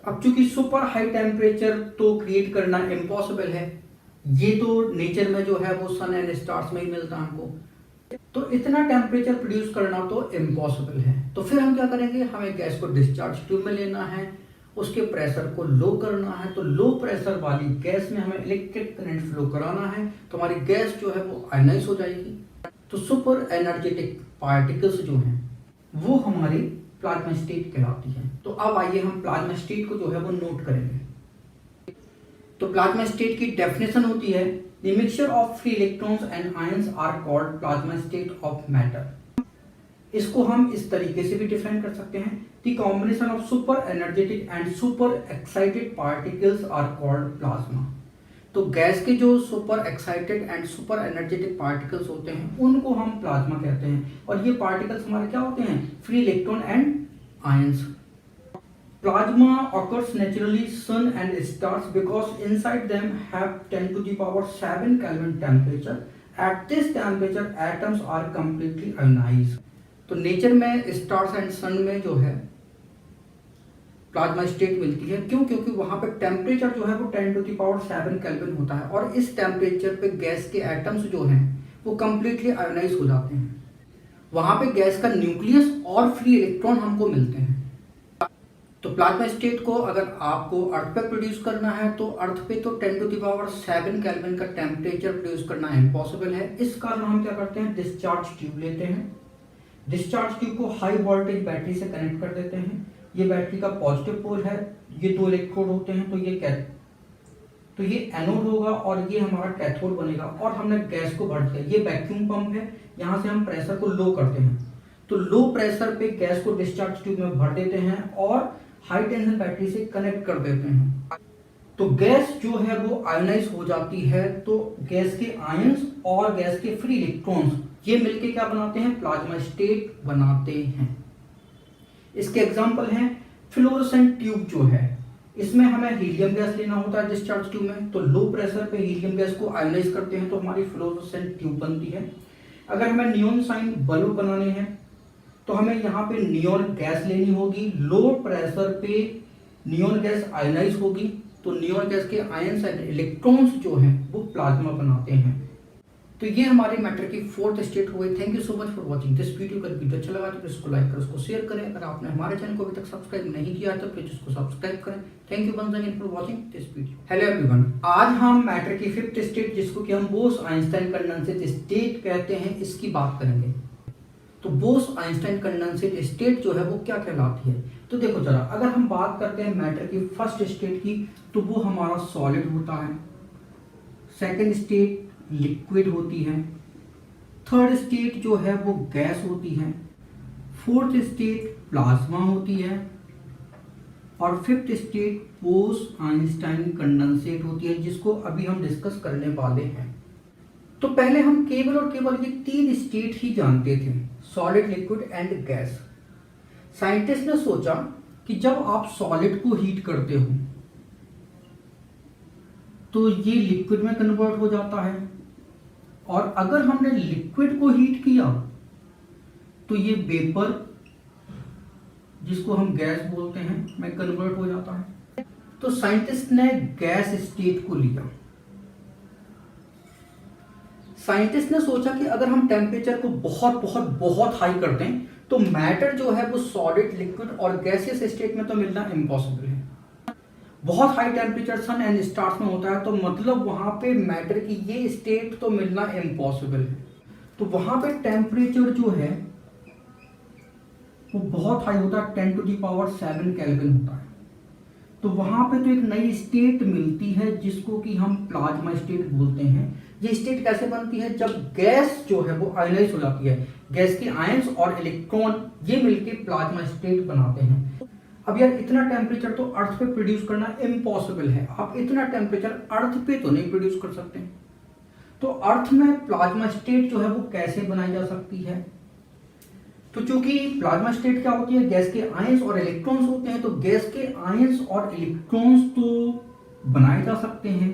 अब चूंकि सुपर हाई टेम्परेचर तो क्रिएट करना इम्पॉसिबल है, ये तो नेचर में जो है वो सन एंड स्टार्स में ही मिलता है हमको, तो इतना टेम्परेचर प्रोड्यूस करना तो इम्पॉसिबल है। तो फिर हम क्या करेंगे, हमें गैस को डिस्चार्ज ट्यूब में लेना है, उसके प्रेशर को लो करना है। तो लो प्रेशर वाली गैस में हमें इलेक्ट्रिक करंट फ्लो कराना है, तो हमारी गैस जो है वो आयनाइज हो जाएगी। तो सुपर एनर्जेटिक पार्टिकल्स जो हैं वो हमारी प्लाज्मा स्टेट कहलाती है। तो अब आइए हम प्लाज्मा स्टेट को जो है वो नोट करेंगे। तो प्लाज्मा स्टेट की डेफिनेशन होती है, the mixture of free electrons and ions are called plasma state of matter. इसको हम इस तरीके से भी डिफाइन कर सकते हैं, the combination of super energetic and super excited particles are called plasma. तो गैस के जो super excited and super energetic particles होते हैं उनको हम प्लाज्मा कहते हैं, और ये पार्टिकल्स हमारे क्या होते हैं, free electron and ions. Plasma occurs naturally sun and stars because inside them have 10 to the power 7 Kelvin temperature. At this temperature atoms are completely ionized. तो नेचर में स्टार्स एंड सन में जो है प्लाज्मा स्टेट मिलती है। क्यों? क्योंकि वहां पे टेम्परेचर जो है वो 10 टू द पावर 7 केल्विन होता है, और इस टेम्परेचर पे गैस के एटम्स जो हैं वो कंप्लीटली आयोनाइज हो जाते हैं। वहां पे गैस का न्यूक्लियस और फ्री इलेक्ट्रॉन हमको मिलते हैं। तो प्लाज्मा स्टेट को अगर आपको अर्थ पे प्रोड्यूस करना है तो अर्थ पे तो 10 टू द पावर 7 केल्विन का टेम्परेचर प्रोड्यूस करना इम्पॉसिबल है। इस कारण हम क्या करते हैं, डिस्चार्ज ट्यूब लेते हैं। डिस्चार्ज ट्यूब को हाई वोल्टेज बैटरी से कनेक्ट कर देते हैं। ये बैटरी का पॉजिटिव पोल है, ये 2 इलेक्ट्रोड होते हैं, तो ये एनोड होगा और ये हमारा कैथोड बनेगा, और हमने गैस को भर दिया। ये वैक्यूम पंप है, यहाँ से हम प्रेशर को लो करते हैं। तो लो प्रेशर पे गैस को डिस्चार्ज ट्यूब में भर देते हैं और हाई टेंशन बैटरी से कनेक्ट कर देते हैं। तो गैस जो है वो आयोनाइज हो जाती है। तो गैस के आयंस और गैस के फ्री इलेक्ट्रॉन्स ये मिलके क्या बनाते हैं, प्लाज्मा स्टेट बनाते हैं। इसके एग्जांपल हैं फ्लोरोसेंट ट्यूब जो है, इसमें हमें हीलियम गैस लेना होता है डिस्चार्ज ट्यूब में। तो लो प्रेशर पे हीलियम गैस को आयोनाइज करते हैं तो हमारी फ्लोरोसेंट ट्यूब बनती है। अगर हमें नियॉन साइन बल्ब बनाने हैं तो हमें यहाँ पे नियॉन गैस लेनी होगी। लो प्रेशर पे नियॉन गैस आयोनाइज होगी, तो नियॉन गैस के आयंस एंड इलेक्ट्रॉन्स जो हैं वो प्लाज्मा बनाते हैं। तो ये हमारे मैटर की 4th स्टेट हुई। Thank you so much for watching this video. अगर वीडियो अच्छा लगा तो इसको लाइक करें, उसको शेयर करें। अगर आपने हमारे चैनल को अभी तक सब्सक्राइब नहीं किया तो प्लीज इसको सब्सक्राइब करें। Thank you once again for watching this video. Hello everyone, आज हम मैटर की 5th स्टेट, जिसको कि हम बोस-आइंस्टाइन कंडेंसेट स्टेट कहते हैं, इसकी बात करेंगे। तो बोस-आइंस्टाइन कंडेंसेट स्टेट जो है वो क्या कहलाती है, तो देखो जरा, अगर हम बात करते हैं मैटर की 1st स्टेट की तो वो हमारा सॉलिड होता है। 2nd स्टेट लिक्विड होती है। 3rd स्टेट जो है वो गैस होती है। 4th स्टेट प्लाज्मा होती है, और 5th स्टेट बोस-आइंस्टाइन कंडेंसेट होती है, जिसको अभी हम डिस्कस करने वाले हैं। तो पहले हम केवल और केवल ये 3 स्टेट ही जानते थे, solid, liquid and gas. Scientist ने सोचा कि जब आप सॉलिड को हीट करते हो तो ये लिक्विड में कन्वर्ट हो जाता है, और अगर हमने लिक्विड को हीट किया तो ये वेपर, जिसको हम गैस बोलते हैं, में कन्वर्ट हो जाता है। तो साइंटिस्ट ने गैस स्टेट को लिया। साइंटिस्ट ने सोचा कि अगर हम टेम्परेचर को बहुत बहुत बहुत हाई कर दें तो मैटर जो है वो सॉलिड, लिक्विड और गैसियस स्टेट में तो मिलना इम्पॉसिबल है। बहुत high temperature sun and stars में होता है, तो मतलब वहां पे मैटर की ये स्टेट तो मिलना इम्पॉसिबल है। तो वहां पे टेम्परेचर जो है वो बहुत हाई होता है, 10 टू द पावर 7 केल्विन होता है। तो वहां पे तो एक नई स्टेट मिलती है जिसको कि हम प्लाज्मा स्टेट बोलते हैं। ये स्टेट कैसे बनती है, जब गैस जो है वो आयोनाइज हो जाती है। गैस के आयंस और इलेक्ट्रॉन ये मिलके प्लाज्मा स्टेट बनाते हैं। अब यार इतना टेम्परेचर तो अर्थ पे प्रोड्यूस करना इम्पॉसिबल है। आप इतना टेम्परेचर अर्थ पे तो नहीं प्रोड्यूस कर सकते। तो अर्थ में प्लाज्मा स्टेट जो है वो कैसे बनाई जा सकती है, तो चूंकि प्लाज्मा स्टेट क्या होती है, गैस के आयंस और इलेक्ट्रॉन्स होते हैं। तो गैस के आयंस और इलेक्ट्रॉन्स तो बनाए जा सकते हैं,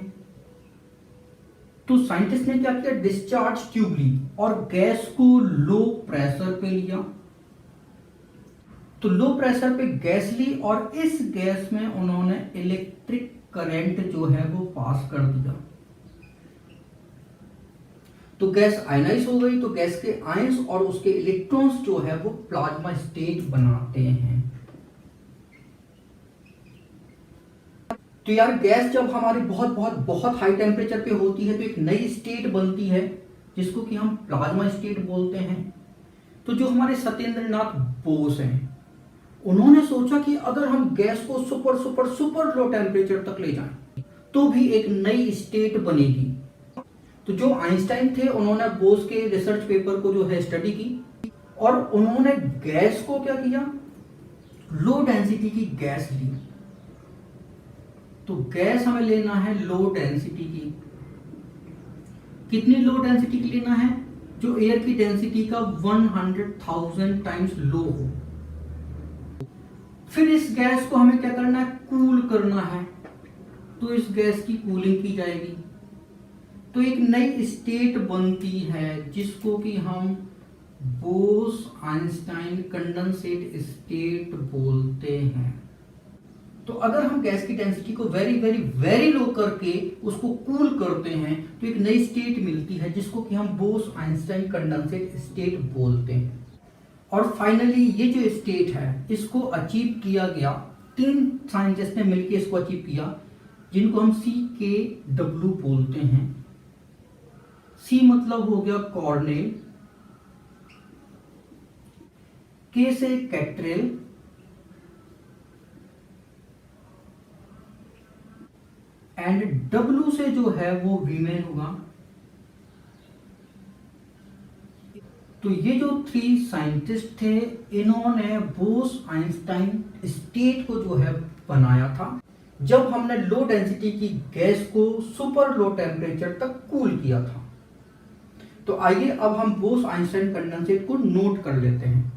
तो साइंटिस्ट ने क्या किया, डिस्चार्ज ट्यूब ली और गैस को लो प्रेशर पे लिया। तो लो प्रेशर पे गैस ली और इस गैस में उन्होंने इलेक्ट्रिक करंट जो है वो पास कर दिया। तो गैस आयनाइज हो गई। तो गैस के आयंस और उसके इलेक्ट्रॉन्स जो है वो प्लाज्मा स्टेट बनाते हैं। तो यार गैस जब हमारी बहुत बहुत बहुत हाई टेम्परेचर पे होती है तो एक नई स्टेट बनती है जिसको कि हम प्लाज्मा स्टेट बोलते हैं। तो जो हमारे सत्येंद्रनाथ बोस हैं, उन्होंने सोचा कि अगर हम गैस को super super super low temperature तक ले जाएं तो भी एक नई स्टेट बनेगी। तो जो आइंस्टाइन थे, उन्होंने बोस के रिसर्च पेपर को जो है स्टडी की और उन्होंने गैस को क्या किया, लो डेंसिटी की गैस ली। तो गैस हमें लेना है लो डेंसिटी की। कितनी लो डेंसिटी की लेना है, जो एयर की डेंसिटी का 100,000 टाइम्स लो हो। फिर इस गैस को हमें क्या करना है, कूल करना है। तो इस गैस की कूलिंग की जाएगी तो एक नई स्टेट बनती है जिसको कि हम बोस आइंस्टाइन कंडेंसेट स्टेट बोलते हैं। तो अगर हम गैस की डेंसिटी को वेरी वेरी वेरी लो करके उसको कूल करते हैं तो एक नई स्टेट मिलती है जिसको कि हम बोस आइंस्टाइन कंडेंसेट स्टेट बोलते हैं। और फाइनली ये जो स्टेट है इसको अचीव किया गया, 3 साइंटिस्ट ने मिलकर इसको अचीव किया, जिनको हम CKW बोलते हैं। C मतलब हो गया कॉर्नेल, K से कैट्रेल, एंड W से जो है वो वीमेन होगा। तो ये जो 3 साइंटिस्ट थे, इन्होंने बोस आइंस्टाइन स्टेट को जो है बनाया था जब हमने लो डेंसिटी की गैस को सुपर लो टेम्परेचर तक कूल किया था। तो आइए अब हम बोस आइंस्टाइन कंडेंसेट को नोट कर लेते हैं।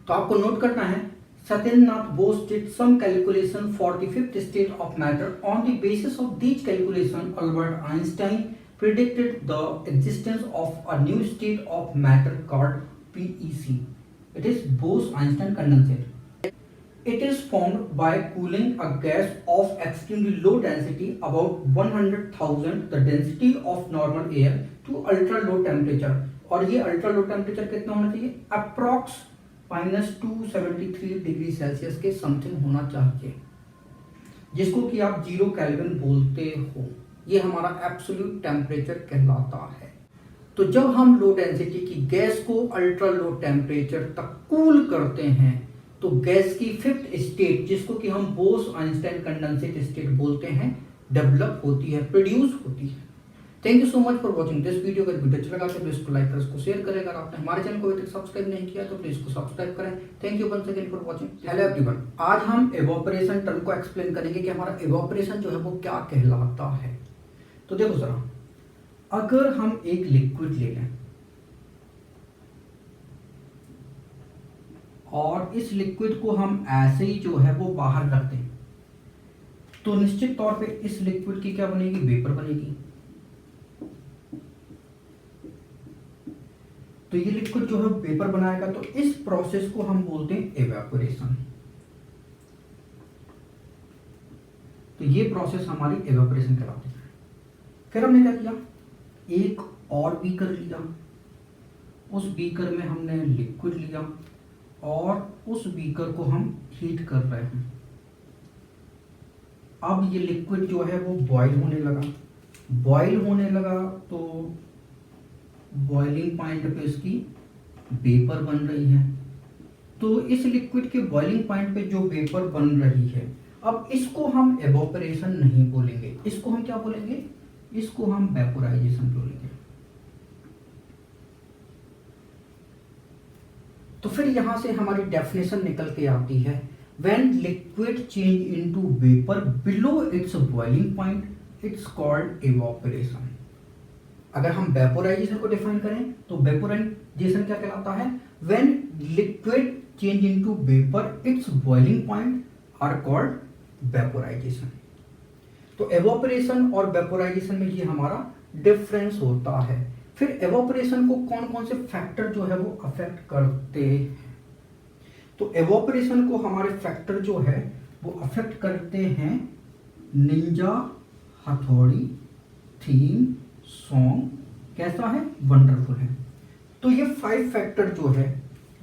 तो आपको नोट करना है, Satyendranath Bose did some calculation for the fifth state of matter. On the basis of these calculations, Albert Einstein predicted the existence of a new state of matter called PEC. It is Bose-Einstein condensate. It is formed by cooling a gas of extremely low density, about 100,000 the density of normal air, to ultra low temperature. और ये ultra low temperature कितना होना चाहिए, approx -273 degree Celsius के something होना चाहिए, जिसको कि आप 0 केल्विन बोलते हो। ये हमारा एब्सोल्यूट टेम्परेचर कहलाता है। तो जब हम लो डेंसिटी की गैस को अल्ट्रा लो टेम्परेचर तक कूल करते हैं तो गैस की 5th स्टेट, जिसको कि हम बोस आइंस्टाइन कंडेंसेट स्टेट बोलते हैं, डेवलप होती है, प्रोड्यूस होती है। Thank you so much for watching this video. अगर वीडियो अच्छा लगा तो प्लीज को लाइक करें, इसको शेयर करें। अगर आपने हमारे चैनल को अभी तक सब्सक्राइब नहीं किया तो प्लीज को सब्सक्राइब करें। Thank you once again for watching. Hello everyone, आज हम इवोपरेशन टर्म को एक्सप्लेन करेंगे कि हमारा इवोपरेशन जो है वो क्या कहलाता है। तो देखो जरा, अगर हम एक लिक्विड ले लें और इस लिक्विड को हम ऐसे ही जो है वो बाहर रख दें तो निश्चित तौर पे इस लिक्विड की क्या बनेगी, वेपर बनेगी। तो ये लिक्विड जो है वेपर बनाएगा, तो इस प्रोसेस को हम बोलते हैं इवेपोरेशन। तो ये प्रोसेस हमारी इवेपोरेशन कहलाती है। फिर हमने क्या किया, एक और बीकर लिया, उस बीकर में हमने लिक्विड लिया और उस बीकर को हम हीट कर रहे हैं। अब ये लिक्विड जो है वो बॉईल होने लगा, तो बॉइलिंग पॉइंट पे इसकी वेपर बन रही है। तो इस लिक्विड के बॉइलिंग पॉइंट पे जो वेपर बन रही है, अब इसको हम इवोपरेशन नहीं बोलेंगे, इसको हम क्या बोलेंगे, इसको हम वेपोराइजेशन बोलेंगे। तो फिर यहां से हमारी डेफिनेशन निकल के आती है, when liquid change into vapour below it's boiling point, it's called evaporation. अगर हम वेपोराइजेशन को डिफाइन करें तो वेपोराइजेशन क्या कहलाता है, when liquid change into vapour its boiling point are called vaporisation. तो एवोपरेशन और वेपोराइजेशन में ये हमारा डिफरेंस होता है। फिर एवोपरेशन को कौन कौन से फैक्टर जो है वो अफेक्ट करते हैं? तो एवोपरेशन को हमारे फैक्टर जो है वो अफेक्ट करते हैं निंजा, हथौड़ी, थीम, सॉन्ग, कैसा है, वंडरफुल है। तो ये 5 फैक्टर जो है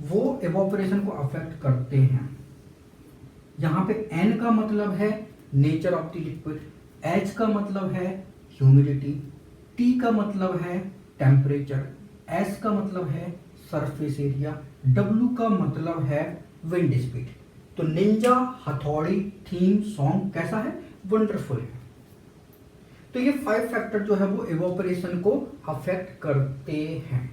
वो एवोपरेशन को अफेक्ट करते हैं। यहाँ पे N का मतलब है nature of the liquid, H का मतलब है ह्यूमिडिटी, T का मतलब है टेम्परेचर, S का मतलब है सरफेस एरिया, W का मतलब है विंड स्पीड। तो निंजा, हथौड़ी, थीम, सॉन्ग कैसा है, वंडरफुल है। तो ये 5 फैक्टर जो है वो एवोपरेशन को अफेक्ट करते हैं।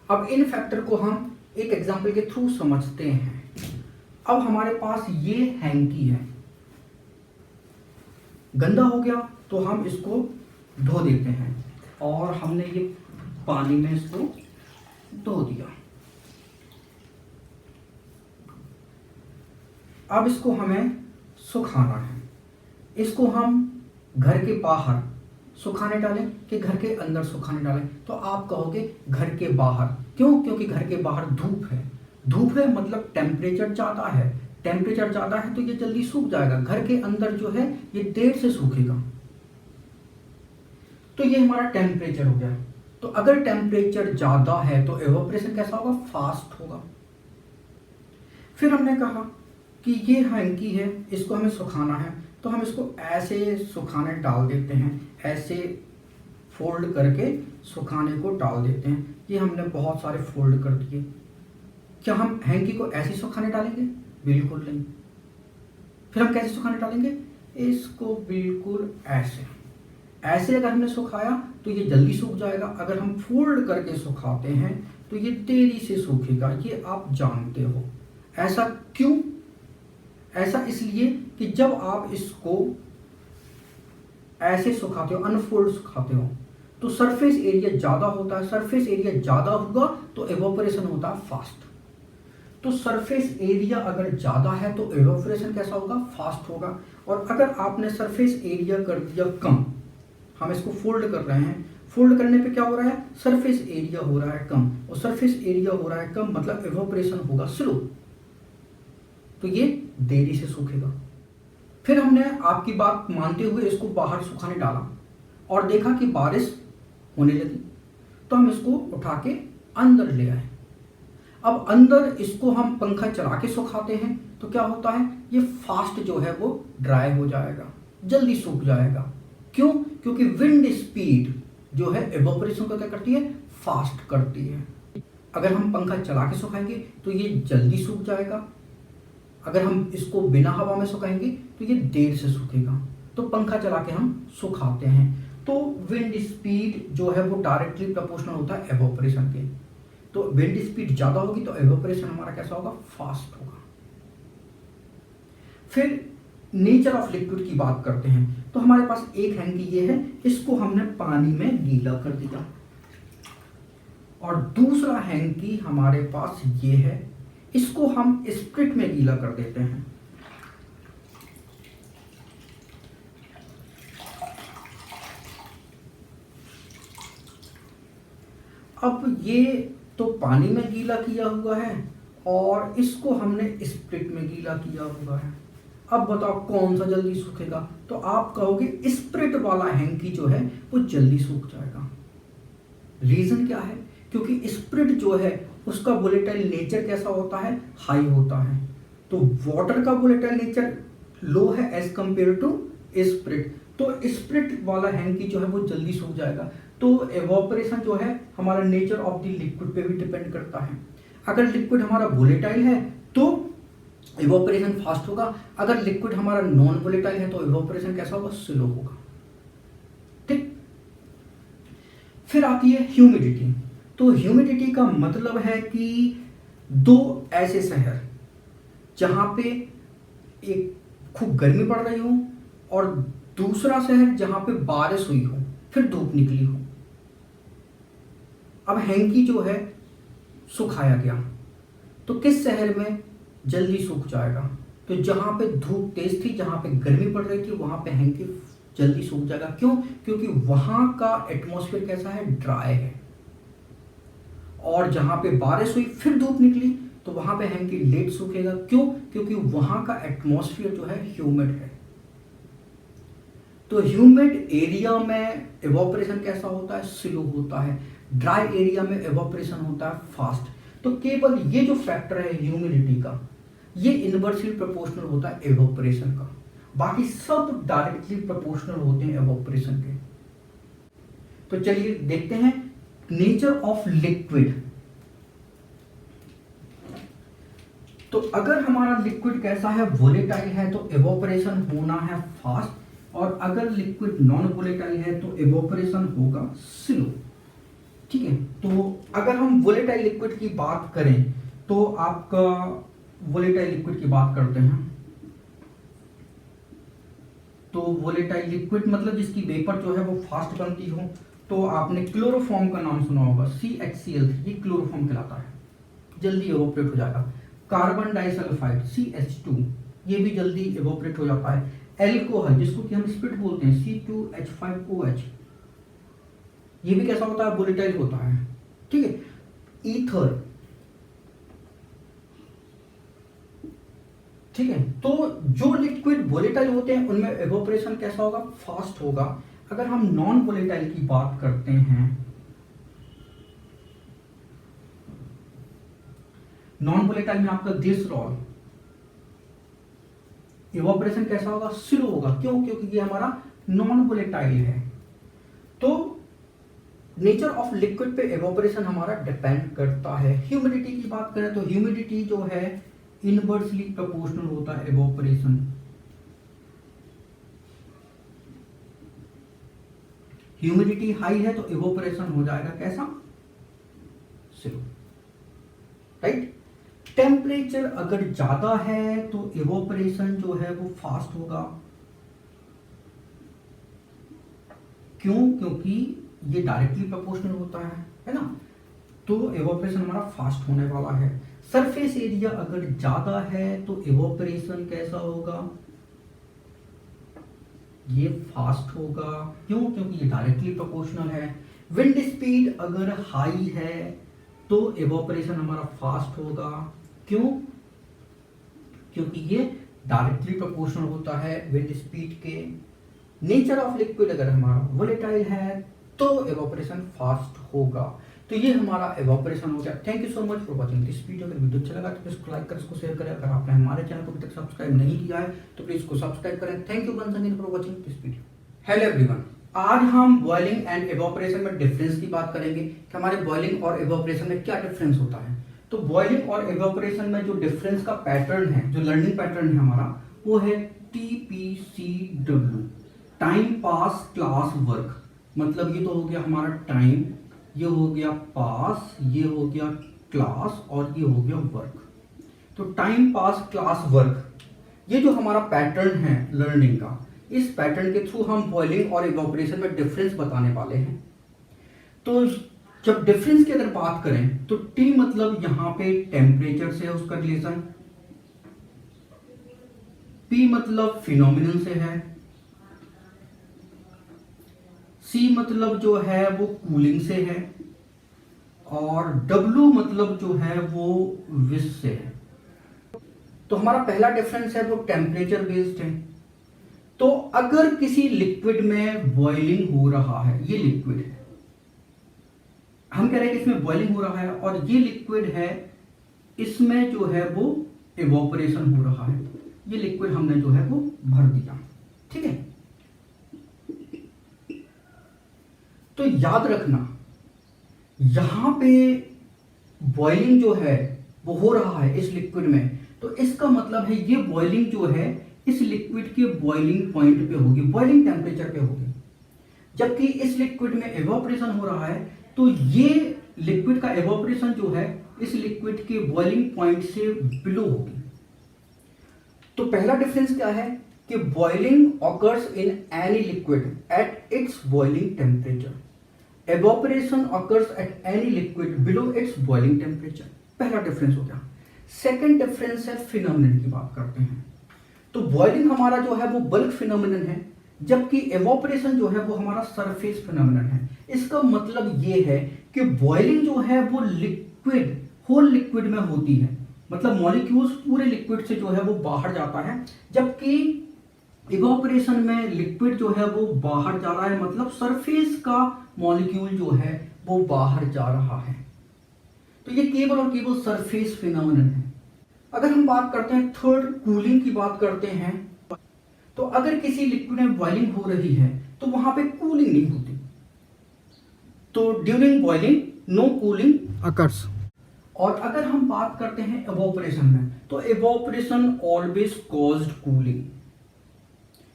अब इन फैक्टर को हम एक एग्जांपल के थ्रू समझते हैं। अब हमारे पास ये हैंकी है, गंदा हो गया तो हम इसको धो देते हैं, और हमने ये पानी में इसको धो दिया। अब इसको हमें सुखाना है। इसको हम घर के बाहर सुखाने डालें कि घर के अंदर सुखाने डालें? तो आप कहोगे घर के बाहर। क्यों? क्योंकि घर के बाहर धूप है। धूप है मतलब टेम्परेचर ज़्यादा है, टेम्परेचर ज़्यादा है तो ये जल्दी सूख जाएगा। घर के अंदर जो है ये देर से सूखेगा। तो ये हमारा टेम्परेचर हो गया। तो अगर टेम्परेचर ज़्यादा है तो एवोपरेशन कैसा होगा, फास्ट होगा। फिर हमने कहा कि ये हैंकी है, इसको हमें सुखाना है, तो हम इसको ऐसे सुखाने डाल देते हैं, ऐसे फोल्ड करके सुखाने को डाल देते हैं। ये हमने बहुत सारे फोल्ड कर दिए। क्या हम हैंकी को ऐसे सुखाने डालेंगे? बिल्कुल नहीं। फिर हम कैसे सुखाने डालेंगे? इसको बिल्कुल ऐसे ऐसे अगर हमने सुखाया तो ये जल्दी सूख जाएगा। अगर हम फोल्ड करके सुखाते हैं तो ये देरी से सूखेगा, ये आप जानते हो। ऐसा क्यों? ऐसा इसलिए कि जब आप इसको ऐसे सुखाते हो, अनफोल्ड सुखाते हो, तो सरफेस एरिया ज़्यादा होता है। सरफेस एरिया ज़्यादा होगा तो एवोपरेशन होता है फास्ट। तो सरफेस एरिया अगर ज़्यादा है तो एवोपरेशन कैसा होगा, फास्ट होगा। और अगर आपने सरफेस एरिया कर दिया कम, हम इसको फोल्ड कर रहे हैं, फोल्ड करने पे क्या हो रहा है, सरफेस एरिया हो रहा है कम, और सरफेस एरिया हो रहा है कम मतलब एवोपरेशन होगा स्लो, तो ये देरी से सूखेगा। फिर हमने आपकी बात मानते हुए इसको बाहर सुखाने डाला और देखा कि बारिश होने लगी, तो हम इसको उठा के अंदर ले आए। अब अंदर इसको हम पंखा चला के सुखाते हैं तो क्या होता है, ये फास्ट जो है वो ड्राई हो जाएगा, जल्दी सूख जाएगा। क्यों? क्योंकि विंड स्पीड जो है एवोपरेशन को क्या करती है, फास्ट करती है। अगर हम पंखा चला के सुखाएंगे तो ये जल्दी सूख जाएगा, अगर हम इसको बिना हवा में सुखाएंगे तो ये देर से सूखेगा। तो पंखा चला के हम सुखाते हैं। तो विंड स्पीड जो है वो डायरेक्टली प्रोपोर्शनल होता है एवोपरेशन के। तो विंड स्पीड ज़्यादा होगी तो एवोपरेशन हमारा कैसा होगा, फास्ट होगा। फिर नेचर ऑफ लिक्विड की बात करते हैं। तो हमारे पास एक हैंकी ये है, इसको हमने पानी में गीला कर दिया, और दूसरा हैंकी हमारे पास ये है, इसको हम स्प्रिट में गीला कर देते हैं। अब ये तो पानी में गीला किया हुआ है और इसको हमने स्प्रिट में गीला किया हुआ है। अब बताओ कौन सा जल्दी सूखेगा? तो आप कहोगे स्प्रिट वाला हैंकी जो है वो जल्दी सूख जाएगा। रीजन क्या है? क्योंकि स्प्रिट जो है उसका वोलेटाइल नेचर कैसा होता है, हाई होता है। तो वाटर का वोलेटाइल नेचर लो है एज कंपेयर टू स्प्रिट। तो स्प्रिट वाला हैंकी जो है वो जल्दी सूख जाएगा। तो एवोपरेशन जो है हमारा नेचर ऑफ द लिक्विड पे भी डिपेंड करता है। अगर लिक्विड हमारा वोलेटाइल है तो इवोपरेशन फास्ट होगा, अगर लिक्विड हमारा नॉन वोलेटाइल है तो इवोपरेशन कैसा होगा, स्लो होगा। ठीक। फिर आती है ह्यूमिडिटी। तो ह्यूमिडिटी का मतलब है कि दो ऐसे शहर जहां पे एक खूब गर्मी पड़ रही हो और दूसरा शहर जहां पे बारिश हुई हो फिर धूप निकली हो। अब हैंकी जो है सुखाया गया तो किस शहर में जल्दी सूख जाएगा? तो जहां पे धूप तेज थी, जहां पे गर्मी पड़ रही थी, वहां पे हैंकी जल्दी सूख जाएगा। क्यों? क्योंकि वहां का एटमॉस्फेयर कैसा है, ड्राई है। और जहां पे बारिश हुई फिर धूप निकली तो वहां पे है कि लेट सूखेगा। क्यों? क्योंकि वहां का एटमॉस्फेयर जो है ह्यूमिड है। तो ह्यूमिड एरिया में इवोपरेशन कैसा होता है, स्लो होता है। ड्राई एरिया में इवोपरेशन होता है फास्ट। तो केवल ये जो फैक्टर है ह्यूमिडिटी का, ये इनवर्सली प्रोपोर्शनल होता है इवोपरेशन का। बाकी सब डायरेक्टली प्रोपोर्शनल होते हैं इवोपरेशन के। तो चलिए देखते हैं नेचर ऑफ लिक्विड। तो अगर हमारा लिक्विड कैसा है, वोलेटाइल है, तो इवोपरेशन होना है फास्ट। और अगर लिक्विड नॉन वोलेटाइल है तो इवोपरेशन होगा स्लो। ठीक है, तो अगर हम वोलेटाइल लिक्विड की बात करें तो आपका वोलेटाइल लिक्विड की बात करते हैं। तो वोलेटाइल लिक्विड मतलब जिसकी वेपर जो है वो फास्ट बनती हो। तो आपने क्लोरोफॉर्म का नाम सुना होगा, CHCl, ये क्लोरोफॉर्म कहलाता है, जल्दी इवोपरेट हो जाएगा। कार्बन डाइसल्फाइड CH2, ये भी जल्दी इवोपरेट हो जाता है। एल्कोहल जिसको कि हम स्पिरिट बोलते हैं, C2H5OH, ये भी कैसा होता है, वोलेटाइल होता है। ठीक है, ईथर, ठीक है। तो जो लिक्विड वोलेटाइल होते हैं उनमें इवोपरेशन कैसा होगा, फास्ट होगा। अगर हम नॉन वोलेटाइल की बात करते हैं, नॉन वोलेटाइल में आपका ग्लिसरॉल, इवोपरेशन कैसा होगा, स्लो होगा। क्यों? क्योंकि ये हमारा नॉन वोलेटाइल है। तो नेचर ऑफ लिक्विड पे इवोपरेशन हमारा डिपेंड करता है। ह्यूमिडिटी की बात करें तो ह्यूमिडिटी जो है इनवर्सली प्रोपोर्शनल होता है इवोपरेशन। ह्यूमिडिटी हाई है तो इवोपरेशन हो जाएगा कैसा, स्लो, राइट। टेम्परेचर अगर ज्यादा है तो इवोपरेशन जो है वो फास्ट होगा। क्यों? क्योंकि ये डायरेक्टली प्रोपोर्शनल होता है ना। तो इवोपरेशन हमारा फास्ट होने वाला है। सरफेस एरिया अगर ज्यादा है तो इवोपरेशन कैसा होगा, ये फास्ट होगा। क्यों? क्योंकि ये डायरेक्टली प्रोपोर्शनल है। विंड स्पीड अगर हाई है तो इवोपरेशन हमारा फास्ट होगा। क्यों? क्योंकि ये डायरेक्टली प्रोपोर्शनल होता है विंड स्पीड के। नेचर ऑफ लिक्विड अगर हमारा वोलेटाइल है तो इवोपरेशन फास्ट होगा। तो ये हमारा इवोपरेशन हो गया। Thank you so much for watching this video. अगर वीडियो अच्छा लगा तो प्लीज लाइक करें, इसको शेयर करें। अगर आपने हमारे चैनल को अभी तक सब्सक्राइब नहीं किया है तो प्लीज इसको सब्सक्राइब करें। Thank you once again for watching this video. Hello everyone, आज हम बॉइलिंग एंड इवोपरेशन में डिफरेंस की बात करेंगे कि हमारे बॉइलिंग और इवोपरेशन में क्या डिफरेंस होता है। तो बॉइलिंग और इवोपरेशन में जो डिफरेंस का पैटर्न है, जो लर्निंग पैटर्न है हमारा, वो है TPCW, time pass class work. मतलब ये तो हो गया हमारा टाइम, ये हो गया पास, ये हो गया क्लास और ये हो गया वर्क। तो टाइम पास क्लास वर्क, ये जो हमारा पैटर्न है लर्निंग का, इस पैटर्न के थ्रू हम बॉइलिंग और इवोपरेशन में डिफरेंस बताने वाले हैं। तो जब डिफरेंस की अगर बात करें तो T मतलब यहां पे टेम्परेचर से है उसका रिलेशन, P मतलब फिनोमिनन से है, C मतलब जो है वो कूलिंग से है और W मतलब जो है वो विस से है। तो हमारा पहला डिफरेंस है वो टेम्परेचर बेस्ड है। तो अगर किसी लिक्विड में बॉइलिंग हो रहा है, ये लिक्विड है, हम कह रहे हैं कि इसमें बॉइलिंग हो रहा है और ये लिक्विड है, इसमें जो है वो इवोपरेशन हो रहा है। ये लिक्विड हमने जो है वो भर दिया, ठीक है। तो याद रखना यहां पे बॉइलिंग जो है वो हो रहा है इस लिक्विड में, तो इसका मतलब है ये बॉइलिंग जो है इस लिक्विड के बॉइलिंग पॉइंट पे होगी, बॉइलिंग टेम्परेचर पे होगी। जबकि इस लिक्विड में इवोपरेशन हो रहा है तो ये लिक्विड का इवोपरेशन जो है इस लिक्विड के बॉइलिंग पॉइंट से बिलो होगी। तो पहला डिफरेंस क्या है कि boiling occurs in any liquid at its boiling temperature, evaporation occurs at any liquid below its boiling temperature। पहला डिफरेंस हो गया। सेकंड डिफरेंस है फिनोमिनन की बात करते हैं। तो बॉइलिंग हमारा जो है वो बल्क फिनोमिनन है, जबकि एवोपरेशन जो है वो हमारा सरफेस फिनोमेनन है। इसका मतलब ये है कि बॉइलिंग जो है वो लिक्विड, होल लिक्विड में होती है, मतलब मॉलिक्यूल्स पूरे लिक्विड से जो है वो बाहर जाता है, जबकि इवोपरेशन में लिक्विड जो है वो बाहर जा रहा है, मतलब सरफेस का मॉलिक्यूल जो है वो बाहर जा रहा है। तो ये केवल और केवल सरफेस फिनोमेनन है। अगर हम बात करते हैं थर्ड, कूलिंग की बात करते हैं, तो अगर किसी लिक्विड में बॉइलिंग हो रही है तो वहां पे कूलिंग नहीं होती। तो during boiling no cooling occurs. और अगर हम बात करते हैं इवोपरेशन में, तो इवोपरेशन ऑलवेज कॉज्ड कूलिंग।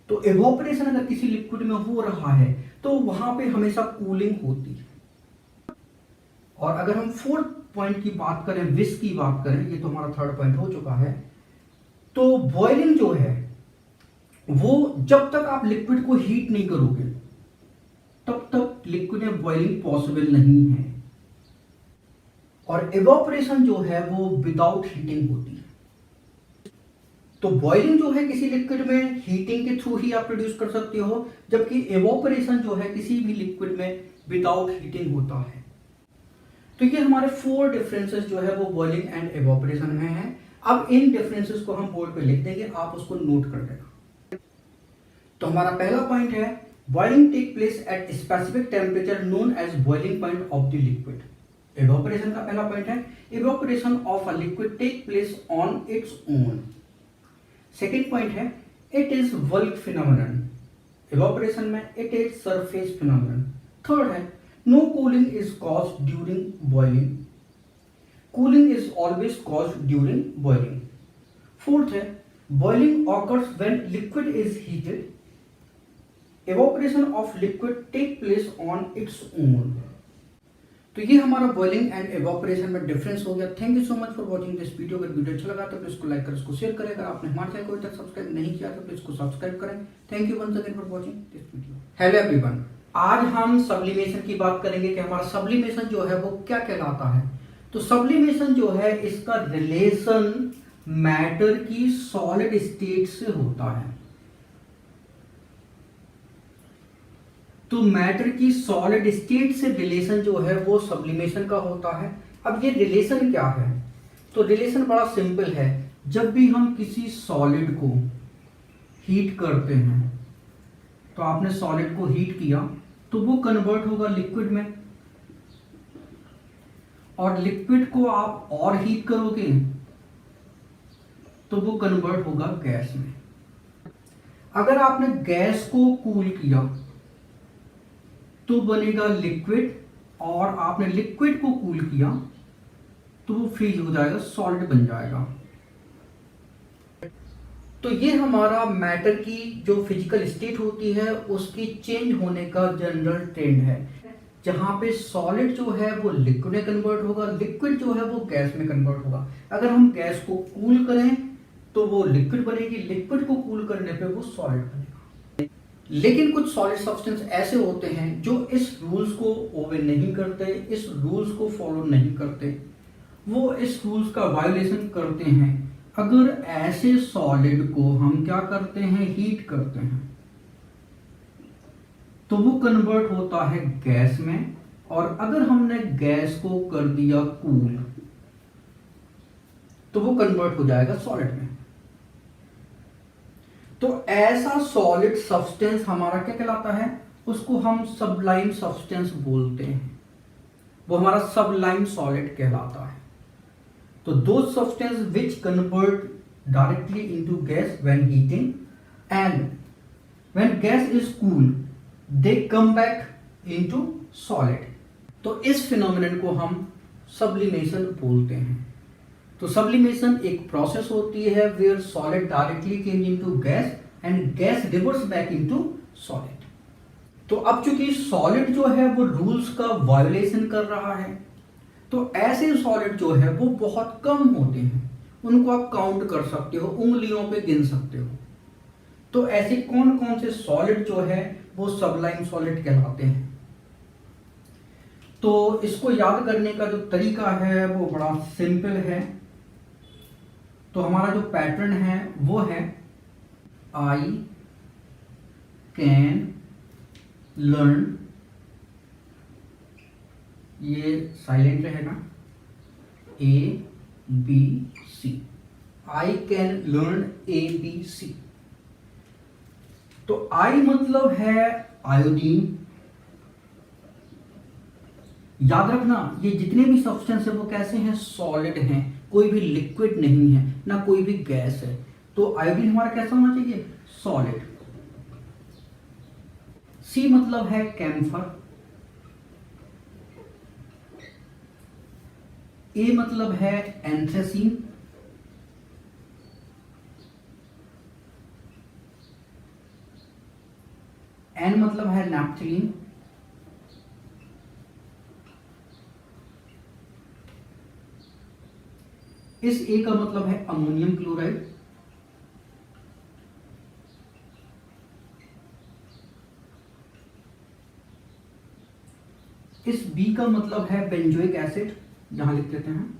तो इवोपरेशन अगर किसी लिक्विड में हो रहा है तो वहां पे हमेशा कूलिंग होती है। और अगर हम फोर्थ पॉइंट की बात करें, विस की बात करें, ये तो हमारा थर्ड पॉइंट हो चुका है। तो बॉइलिंग जो है वो जब तक आप लिक्विड को हीट नहीं करोगे तब तक लिक्विड में बॉइलिंग पॉसिबल नहीं है। और इवोपरेशन जो है वो विदाउट हीटिंग होती है। तो बॉइलिंग जो है किसी लिक्विड में हीटिंग के थ्रू ही आप प्रोड्यूस कर सकते हो, जबकि इवोपरेशन जो है किसी भी लिक्विड में विदाउट हीटिंग होता है। तो ये हमारे 4 डिफरेंसेस जो है वो बॉइलिंग एंड इवोपरेशन में है। अब इन डिफरेंसेस को हम बोर्ड पे लिख देंगे, आप उसको नोट कर लेना। तो हमारा पहला पॉइंट है, boiling take place at specific temperature known as boiling point of the liquid. Evaporation का पहला पॉइंट है, evaporation of a liquid take place on its own. Second point है, it is bulk phenomenon. Evaporation में it is surface phenomenon. Third है, no cooling is caused during boiling. Cooling is always caused during boiling. Fourth है, boiling occurs when liquid is heated. Evaporation of liquid take place on its own. तो ये हमारा boiling and evaporation में difference हो गया। Thank you so much for watching this video. अगर video अच्छा लगा तो प्लीज इसको लाइक करें, इसको शेयर करें। अगर आपने हमारे चैनल को अभी तक सब्सक्राइब नहीं किया तो प्लीज इसको सब्सक्राइब करें। Thank you once again for watching this video. Hello everyone, आज हम सब्लिमेशन की बात करेंगे कि हमारा सब्लिमेशन जो है वो क्या कहलाता है। तो सब्लिमेशन जो है इसका रिलेशन मैटर की सॉलिड स्टेट से होता है। तो मैटर की सॉलिड स्टेट से रिलेशन जो है वो सब्लिमेशन का होता है। अब ये रिलेशन क्या है? तो रिलेशन बड़ा सिंपल है। जब भी हम किसी सॉलिड को हीट करते हैं, तो आपने सॉलिड को हीट किया तो वो कन्वर्ट होगा लिक्विड में, और लिक्विड को आप और हीट करोगे तो वो कन्वर्ट होगा गैस में। अगर आपने गैस को कूल किया तो बनेगा लिक्विड, और आपने लिक्विड को कूल किया तो वो फ्रीज हो जाएगा, सॉलिड बन जाएगा। तो ये हमारा मैटर की जो फिजिकल स्टेट होती है उसकी चेंज होने का जनरल ट्रेंड है, जहां पे सॉलिड जो है वो लिक्विड में कन्वर्ट होगा, लिक्विड जो है वो गैस में कन्वर्ट होगा। अगर हम गैस को कूल करें तो वो लिक्विड बनेगी, लिक्विड को कूल करने पे वो सॉलिड बनेगा। लेकिन कुछ सॉलिड सब्सटेंस ऐसे होते हैं जो इस रूल्स को ओबे नहीं करते, इस रूल्स को फॉलो नहीं करते, वो इस रूल्स का वायोलेशन करते हैं। अगर ऐसे सॉलिड को हम क्या करते हैं, हीट करते हैं, तो वो कन्वर्ट होता है गैस में, और अगर हमने गैस को कर दिया कूल तो वो कन्वर्ट हो जाएगा सॉलिड में। तो ऐसा सॉलिड सब्सटेंस हमारा क्या कहलाता है? उसको हम सबलाइम सब्सटेंस बोलते हैं, वो हमारा सबलाइम सॉलिड कहलाता है। तो दो substance which convert directly into gas when heating, and when gas is cool they come back into solid. तो इस फिनोमेनन को हम सब्लिमेशन बोलते हैं। तो सब्लिमेशन एक प्रोसेस होती है where solid directly change into gas and gas reverse back into solid. तो अब चूंकि सॉलिड जो है वो रूल्स का वायोलेशन कर रहा है, तो ऐसे सॉलिड जो है वो बहुत कम होते हैं, उनको आप काउंट कर सकते हो, उंगलियों पे गिन सकते हो। तो ऐसे कौन कौन से सॉलिड जो है वो सबलाइम सॉलिड कहलाते हैं? तो इसको याद करने का जो तरीका है वो बड़ा सिंपल है। तो हमारा जो पैटर्न है वो है I कैन लर्न, ये साइलेंट रहेगा, ABC। I can learn ABC। तो आई मतलब है आयोडीन। याद रखना ये जितने भी सब्सटेंस है वो कैसे हैं, सॉलिड हैं, कोई भी लिक्विड नहीं है ना कोई भी गैस है। तो आयोडीन हमारा कैसा होना चाहिए, सॉलिड। सी मतलब है कैम्फर। ए मतलब है एंथ्रेसीन। एन मतलब है नैप्थलीन। इस ए का मतलब है अमोनियम क्लोराइड। इस बी का मतलब है बेंजोइक एसिड, यहां लिख देते हैं।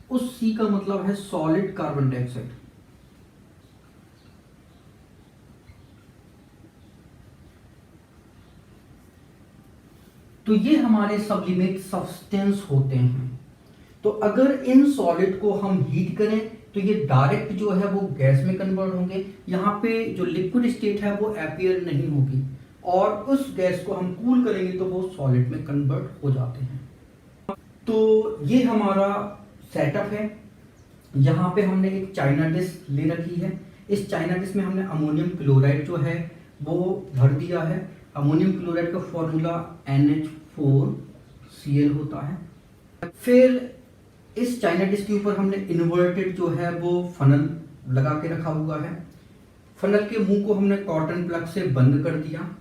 उस सी का मतलब है सॉलिड कार्बन डाइऑक्साइड। तो ये हमारे सब्लिमेट सब्सटेंस होते हैं। तो अगर इन सॉलिड को हम हीट करें तो ये डायरेक्ट जो है वो गैस में कन्वर्ट होंगे। यहाँ पे जो लिक्विड स्टेट है वो अपीयर नहीं होगी, और उस गैस को हम कूल करेंगे तो वो सॉलिड में कन्वर्ट हो जाते हैं। तो ये हमारा सेटअप है। यहाँ पे हमने एक चाइना डिश ले रखी है। इस चाइना डिश में हमने अमोनियम क्लोराइड जो है वो भर दिया है। अमोनियम क्लोराइड का फॉर्मूला NH4Cl होता है। फिर इस चाइना डिश के ऊपर हमने इन्वर्टेड जो है वो फनल लगा के रखा हुआ है। फनल के मुंह को हमने कॉटन प्लग से बंद कर दिया।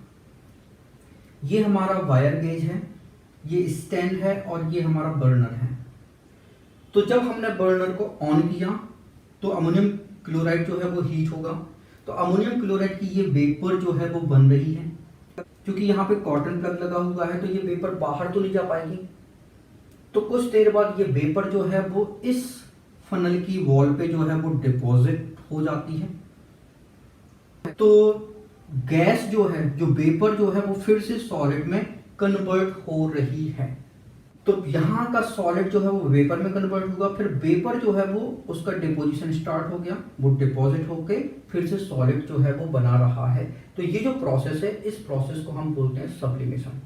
ये हमारा वायर गेज है, ये स्टैंड है, और ये हमारा बर्नर है। तो जब हमने बर्नर को ऑन किया तो अमोनियम क्लोराइड जो है वो हीट होगा। तो अमोनियम क्लोराइड की ये वेपर जो है वो बन रही है। क्योंकि यहाँ पे कॉटन प्लग लगा हुआ है तो ये वेपर बाहर तो नहीं जा पाएगी। तो कुछ देर बाद ये वेपर जो है वो इस फनल की वॉल पे जो है वो डिपॉजिट हो जाती है। तो गैस जो है, जो वेपर जो है वो फिर से सॉलिड में कन्वर्ट हो रही है। तो यहाँ का सॉलिड जो है वो वेपर में कन्वर्ट होगा, फिर वेपर जो है वो उसका डिपोजिशन स्टार्ट हो गया, वो डिपॉजिट होके फिर से सॉलिड जो है वो बना रहा है। तो ये जो प्रोसेस है, इस प्रोसेस को हम बोलते हैं सब्लिमेशन।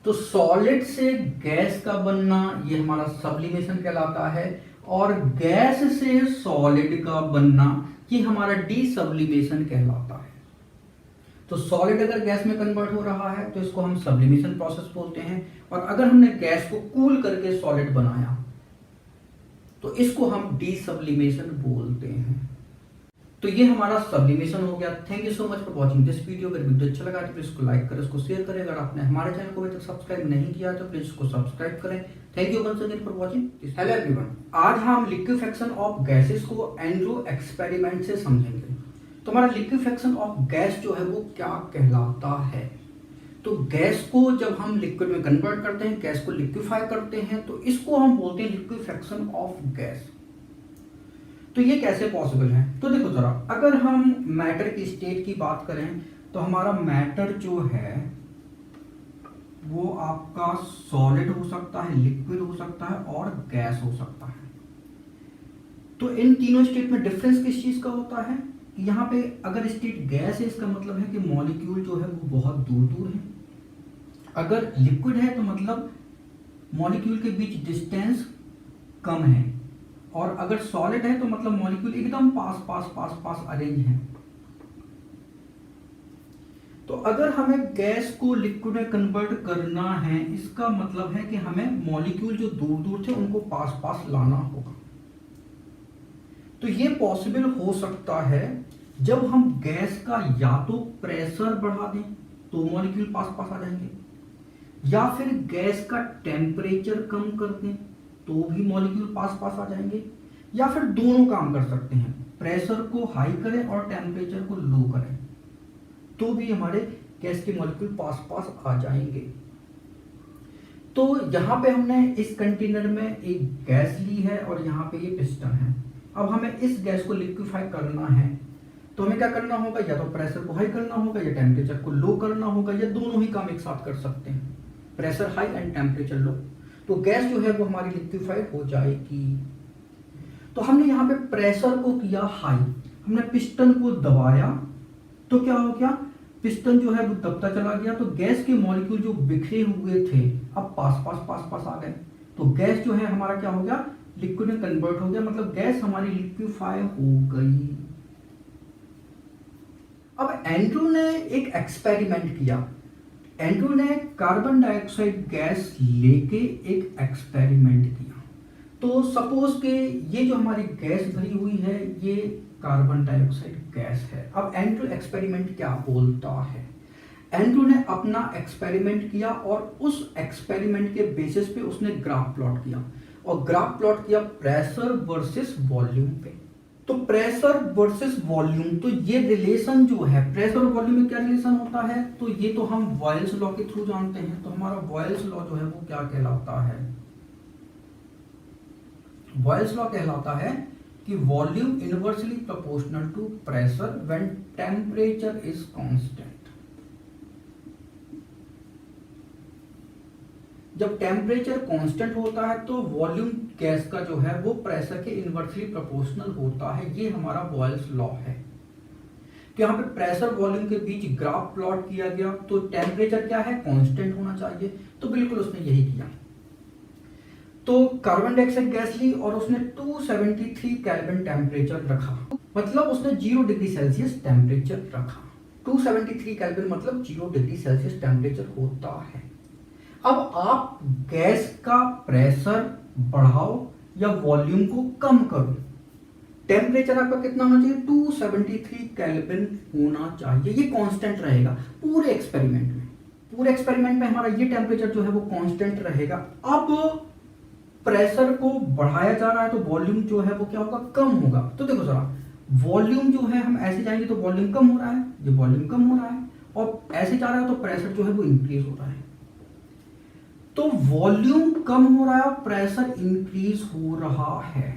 तो सॉलिड से गैस का बनना ये हमारा सब्लिमेशन कहलाता है, और गैस से सॉलिड का बनना ये हमारा डीसब्लिमेशन कहलाता है। तो सॉलिड अगर गैस में कन्वर्ट हो रहा है तो इसको हम सब्लिमेशन प्रोसेस बोलते हैं, और अगर हमने गैस को कूल करके सॉलिड बनाया तो इसको हम डीसब्लिमेशन बोलते हैं। तो ये हमारा सब्लिमेशन हो गया। Thank you so much for watching this video. अगर वीडियो अच्छा लगा तो प्लीज इसको लाइक करें, इसको शेयर करें। अगर आपने हमारे चैनल को अभी तक सब्सक्राइब नहीं किया तो प्लीज इसको सब्सक्राइब करें। Thank you once again for watching. Hello everyone, आज हम लिक्विफेक्शन ऑफ गैसेस को एंड्रू एक्सपेरिमेंट से समझेंगे। तो हमारा लिक्विफेक्शन ऑफ गैस जो है वो क्या कहलाता है। तो गैस को जब हम लिक्विड में कन्वर्ट करते हैं, गैस को लिक्विफाई करते हैं, तो इसको हम बोलते हैं लिक्विफेक्शन ऑफ गैस। तो ये कैसे पॉसिबल है, तो देखो जरा, अगर हम मैटर की स्टेट की बात करें तो हमारा मैटर जो है वो आपका सॉलिड हो सकता है, लिक्विड हो सकता है और गैस हो सकता है। तो इन तीनों स्टेट में डिफरेंस किस चीज का होता है, यहाँ पे अगर स्टेट गैस है इसका मतलब है कि मॉलिक्यूल जो है वो बहुत दूर दूर है। अगर लिक्विड है तो मतलब मॉलिक्यूल के बीच डिस्टेंस कम है, और अगर सॉलिड है तो मतलब मॉलिक्यूल एकदम पास पास पास पास अरेंज है। तो अगर हमें गैस को लिक्विड में कन्वर्ट करना है, इसका मतलब है कि हमें मॉलिक्यूल जो दूर दूर थे उनको पास पास लाना होगा। तो ये पॉसिबल हो सकता है जब हम गैस का या तो प्रेशर बढ़ा दें तो मॉलिक्यूल पास पास आ जाएंगे, या फिर गैस का टेम्परेचर कम कर दें तो भी मॉलिक्यूल पास पास आ जाएंगे, या फिर दोनों काम कर सकते हैं, प्रेशर को हाई करें और टेम्परेचर को लो करें तो भी हमारे गैस के मॉलिक्यूल पास पास आ जाएंगे। तो यहाँ पे हमने इस कंटेनर में एक गैस ली है और यहाँ पे ये पिस्टन है, अब हमें इस गैस को लिक्विफाई करना है तो हमें क्या करना होगा, या तो प्रेशर को हाई करना होगा या टेम्परेचर को लो करना होगा, या दोनों ही काम एक साथ कर सकते हैं, pressure high and temperature low. तो गैस जो है वो हमारी लिक्विफाइड हो जाएगी। तो हमने यहाँ पे प्रेशर को किया हाई, हमने पिस्टन को दबाया तो क्या हो गया, पिस्टन जो है वो दबता चला गया, तो गैस के मॉलिक्यूल जो बिखरे हुए थे अब पास पास पास पास आ गए, तो गैस जो है हमारा क्या हो गया, लिक्विड में कन्वर्ट हो गया, मतलब गैस हमारी लिक्विफाई हो गई। अब एंड्रू ने एक एक्सपेरिमेंट किया, एंड्रू ने कार्बन डाइऑक्साइड गैस लेके एक एक्सपेरिमेंट किया। तो सपोज के ये जो हमारी गैस भरी हुई है ये कार्बन डाइऑक्साइड गैस है। अब एंड्रू एक्सपेरिमेंट क्या बोलता है, एंड्रू ने अपना एक्सपेरिमेंट किया और उस एक्सपेरिमेंट के बेसिस पे उसने ग्राफ प्लॉट किया, और ग्राफ प्लॉट किया प्रेशर वर्सेस वॉल्यूम पे। तो प्रेशर वर्सेस वॉल्यूम, तो ये रिलेशन जो है प्रेशर और वॉल्यूम में क्या रिलेशन होता है, तो ये तो हम बॉयल्स लॉ के थ्रू जानते हैं। तो हमारा बॉयल्स लॉ जो है वो क्या कहलाता है, बॉयल्स लॉ कहलाता है कि volume inversely proportional to pressure when temperature is constant. जब टेम्परेचर कांस्टेंट होता है तो वॉल्यूम गैस का जो है वो प्रेशर के इनवर्सली प्रोपोर्शनल होता है। ये हमारा बॉयल्स लॉ है। तो यहाँ पे प्रेशर वॉल्यूम के बीच ग्राफ प्लॉट किया गया, तो टेम्परेचर क्या है, कांस्टेंट होना चाहिए, तो बिल्कुल उसने यही किया। तो कार्बन डाइऑक्साइड गैस ली और उसने 273 केल्विन टेम्परेचर रखा, मतलब उसने 0 डिग्री सेल्सियस टेम्परेचर रखा। 273 केल्विन मतलब 0 डिग्री सेल्सियस टेम्परेचर होता है। अब आप गैस का प्रेशर बढ़ाओ या वॉल्यूम को कम करो, टेम्परेचर आपका कितना होना चाहिए, 273 केल्विन होना चाहिए। ये कांस्टेंट रहेगा पूरे एक्सपेरिमेंट में। पूरे एक्सपेरिमेंट में हमारा ये टेम्परेचर जो है वो कांस्टेंट रहेगा। अब प्रेशर को बढ़ाया जा रहा है तो वॉल्यूम जो है वो क्या होगा, कम होगा। तो देखो जरा, वॉल्यूम जो है हम ऐसे जाएंगे तो वॉल्यूम कम हो रहा है, ये वॉल्यूम कम हो रहा है, और ऐसे जा रहा है तो प्रेशर जो है वो इंक्रीज हो रहा है। तो वॉल्यूम कम हो रहा है, प्रेशर इंक्रीज हो रहा है।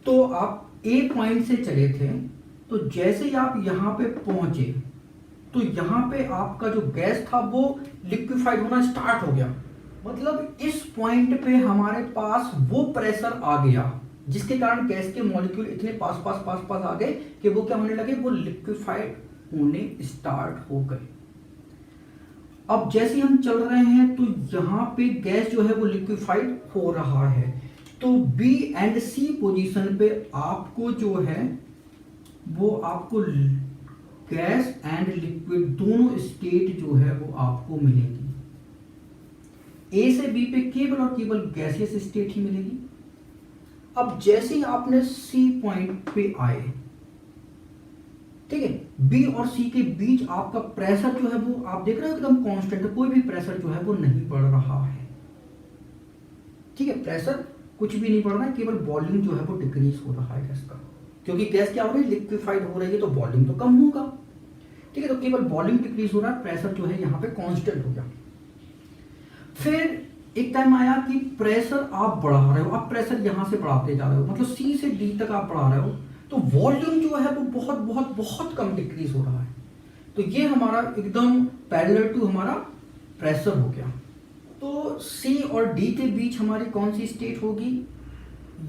तो आप ए पॉइंट से चले थे, तो जैसे ही आप यहां पे पहुंचे तो यहां पे आपका जो गैस था वो लिक्विफाइड होना स्टार्ट हो गया, मतलब इस पॉइंट पे हमारे पास वो प्रेशर आ गया जिसके कारण गैस के मॉलिक्यूल इतने पास पास पास पास आ गए कि वो क्या होने लगे, वो लिक्विफाइड होने स्टार्ट हो गए। अब जैसे हम चल रहे हैं तो यहाँ पे गैस जो है वो लिक्विफाइड हो रहा है। तो बी एंड सी पोजीशन पे आपको जो है वो आपको गैस एंड लिक्विड दोनों स्टेट जो है वो आपको मिलेगी। ए से बी पे केवल और केवल गैसियस स्टेट ही मिलेगी। अब जैसे ही आपने सी पॉइंट पे आए, ठीक है, बी और सी के बीच आपका प्रेशर जो है वो आप देख रहे हो एकदम कांस्टेंट है, कोई भी प्रेशर जो है वो नहीं बढ़ रहा है। ठीक है, प्रेशर कुछ भी नहीं बढ़ रहा है, केवल वॉल्यूम जो है वो डिक्रीज हो रहा है गैस का, क्योंकि गैस क्या हो रही है, लिक्विफाइड हो रही है, तो वॉल्यूम तो कम होगा। ठीक है, तो केवल वॉल्यूम डिक्रीज हो रहा है, प्रेशर जो है यहाँ पे कांस्टेंट हो गया। फिर एक टाइम आया कि प्रेशर आप बढ़ा रहे हो, आप प्रेशर यहां से बढ़ाते जा रहे हो, मतलब सी से डी तक आप बढ़ा रहे हो, तो वॉल्यूम जो है वो बहुत बहुत बहुत कम डिक्रीज हो रहा है। तो ये हमारा एकदम पैरेलल टू हमारा प्रेशर हो गया। तो सी और डी के बीच हमारी कौन सी स्टेट होगी,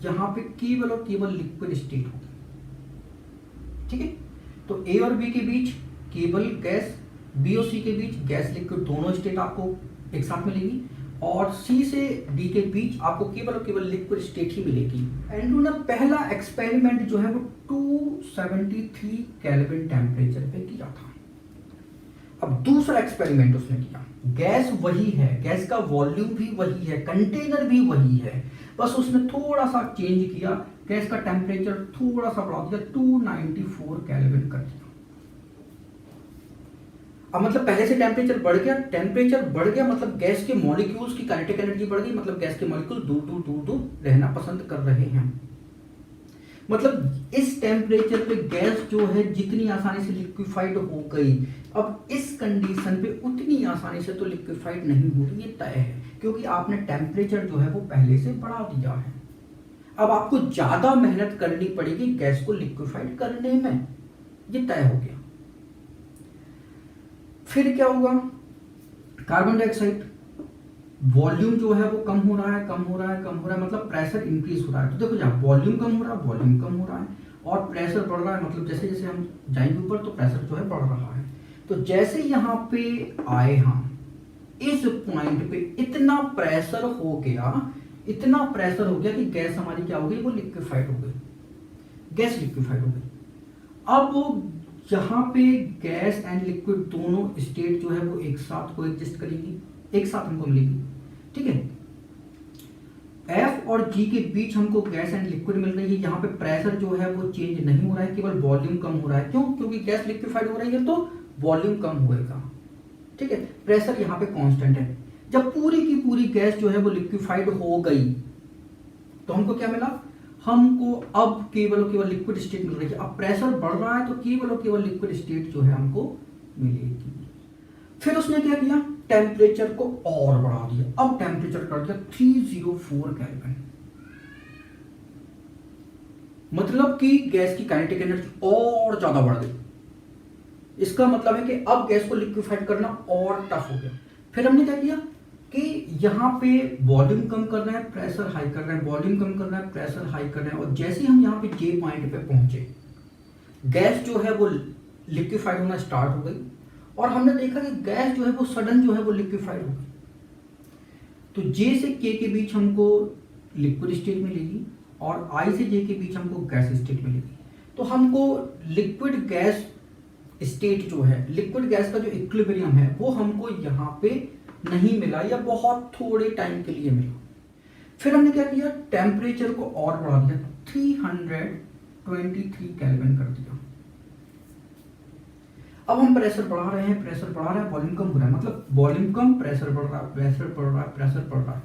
यहां पे केवल और केवल लिक्विड स्टेट होगी। ठीक है, तो ए और बी के बीच केवल गैस, बी और सी के बीच गैस लिक्विड दोनों स्टेट आपको एक साथ मिलेगी, और सी से डी के बीच आपको केवल और केवल लिक्विड स्टेट ही मिलेगी। एंड्रू ने पहला एक्सपेरिमेंट जो है वो 273 केल्विन टेम्परेचर पे किया था। अब दूसरा एक्सपेरिमेंट उसने किया, गैस वही है, गैस का वॉल्यूम भी वही है, कंटेनर भी वही है, बस उसने थोड़ा सा चेंज किया, गैस का टेम्परेचर थोड़ा सा बढ़ा दिया, 294 केल्विन कर दिया। अब मतलब पहले से टेम्परेचर बढ़ गया मतलब गैस के मॉलिक्यूल्स की काइनेटिक एनर्जी बढ़ गई, मतलब गैस के मॉलिक्यूल दूर दूर रहना पसंद कर रहे हैं। मतलब इस टेम्परेचर पे गैस जो है जितनी आसानी से लिक्विफाइड हो गई, अब इस कंडीशन पे उतनी आसानी से तो लिक्विफाइड नहीं होगी, ये तय है, क्योंकि आपने टेम्परेचर जो है वो पहले से बढ़ा दिया है। अब आपको ज्यादा मेहनत करनी पड़ेगी गैस को लिक्विफाइड करने में, ये तय हो गया। फिर क्या हुआ, कार्बन डाइऑक्साइड वॉल्यूम जो है वो कम हो रहा है, कम हो रहा है, कम हो रहा है, मतलब प्रेशर इंक्रीज हो रहा है। तो देखो जहाँ वॉल्यूम कम हो रहा है, वॉल्यूम कम हो रहा है और प्रेशर बढ़ रहा है, मतलब जैसे जैसे हम जाएंगे ऊपर तो प्रेशर जो है बढ़ रहा है। तो जैसे यहाँ पे आए हम इस पॉइंट पे इतना प्रेशर हो गया, इतना प्रेशर हो गया कि गैस हमारी क्या हो गई, वो लिक्विफाइड हो गई, गैस लिक्विफाइड हो गई। अब यहाँ पे गैस एंड लिक्विड दोनों स्टेट जो है वो एक साथ कोएग्जिस्ट करेगी, एक साथ हमको मिलेगी, ठीक है। F और G के बीच हमको गैस एंड लिक्विड मिल रही है। यहाँ पे प्रेशर जो है वो चेंज नहीं हो रहा है, केवल वॉल्यूम कम हो रहा है। क्यों? क्योंकि गैस लिक्विफाइड हो रही है तो वॉल्यूम कम होएगा, ठीक है। प्रेशर यहाँ पे कांस्टेंट है। जब पूरी की पूरी गैस जो है वो लिक्विफाइड हो गई तो हमको क्या मिला, हमको अब केवल और केवल लिक्विड स्टेट मिल रही है। अब प्रेशर बढ़ रहा है तो केवल और केवल लिक्विड स्टेट जो है हमको मिलेगी। फिर उसने क्या किया, टेम्परेचर को और बढ़ा दिया। अब टेम्परेचर कर दिया 304 केल्विन, मतलब कि गैस की काइनेटिक एनर्जी और ज्यादा बढ़ गई। इसका मतलब है कि अब गैस को लिक्विफाइड करना और टफ हो गया। फिर हमने क्या किया कि यहाँ पे वॉल्यूम कम कर रहे हैं, प्रेशर हाई कर रहे हैं, वॉल्यूम कम कर रहे हैं, प्रेशर हाई कर रहे हैं, और जैसे ही हम यहाँ पे जे पॉइंट पे पहुंचे गैस जो है वो लिक्विफाइड होना स्टार्ट हो गई। और हमने देखा कि गैस जो है वो सडन जो है वो लिक्विफाइड हो गई। तो जे से के के बीच हमको लिक्विड स्टेट मिलेगी और आई से जे के बीच हमको गैस स्टेट मिलेगी। तो हमको लिक्विड गैस स्टेट जो है, लिक्विड गैस का जो इक्विलिब्रियम है वो हमको यहाँ पे नहीं मिला या बहुत थोड़े टाइम के लिए मिला। फिर हमने क्या किया, टेम्परेचर को और बढ़ा दिया, 323 केल्विन कर दिया। अब हम प्रेशर बढ़ा रहे हैं, प्रेशर बढ़ा रहे हैं, वॉल्यूम कम हो रहा है, मतलब वॉल्यूम कम, प्रेशर बढ़ रहा है, प्रेशर बढ़ रहा है, प्रेशर बढ़ रहा है।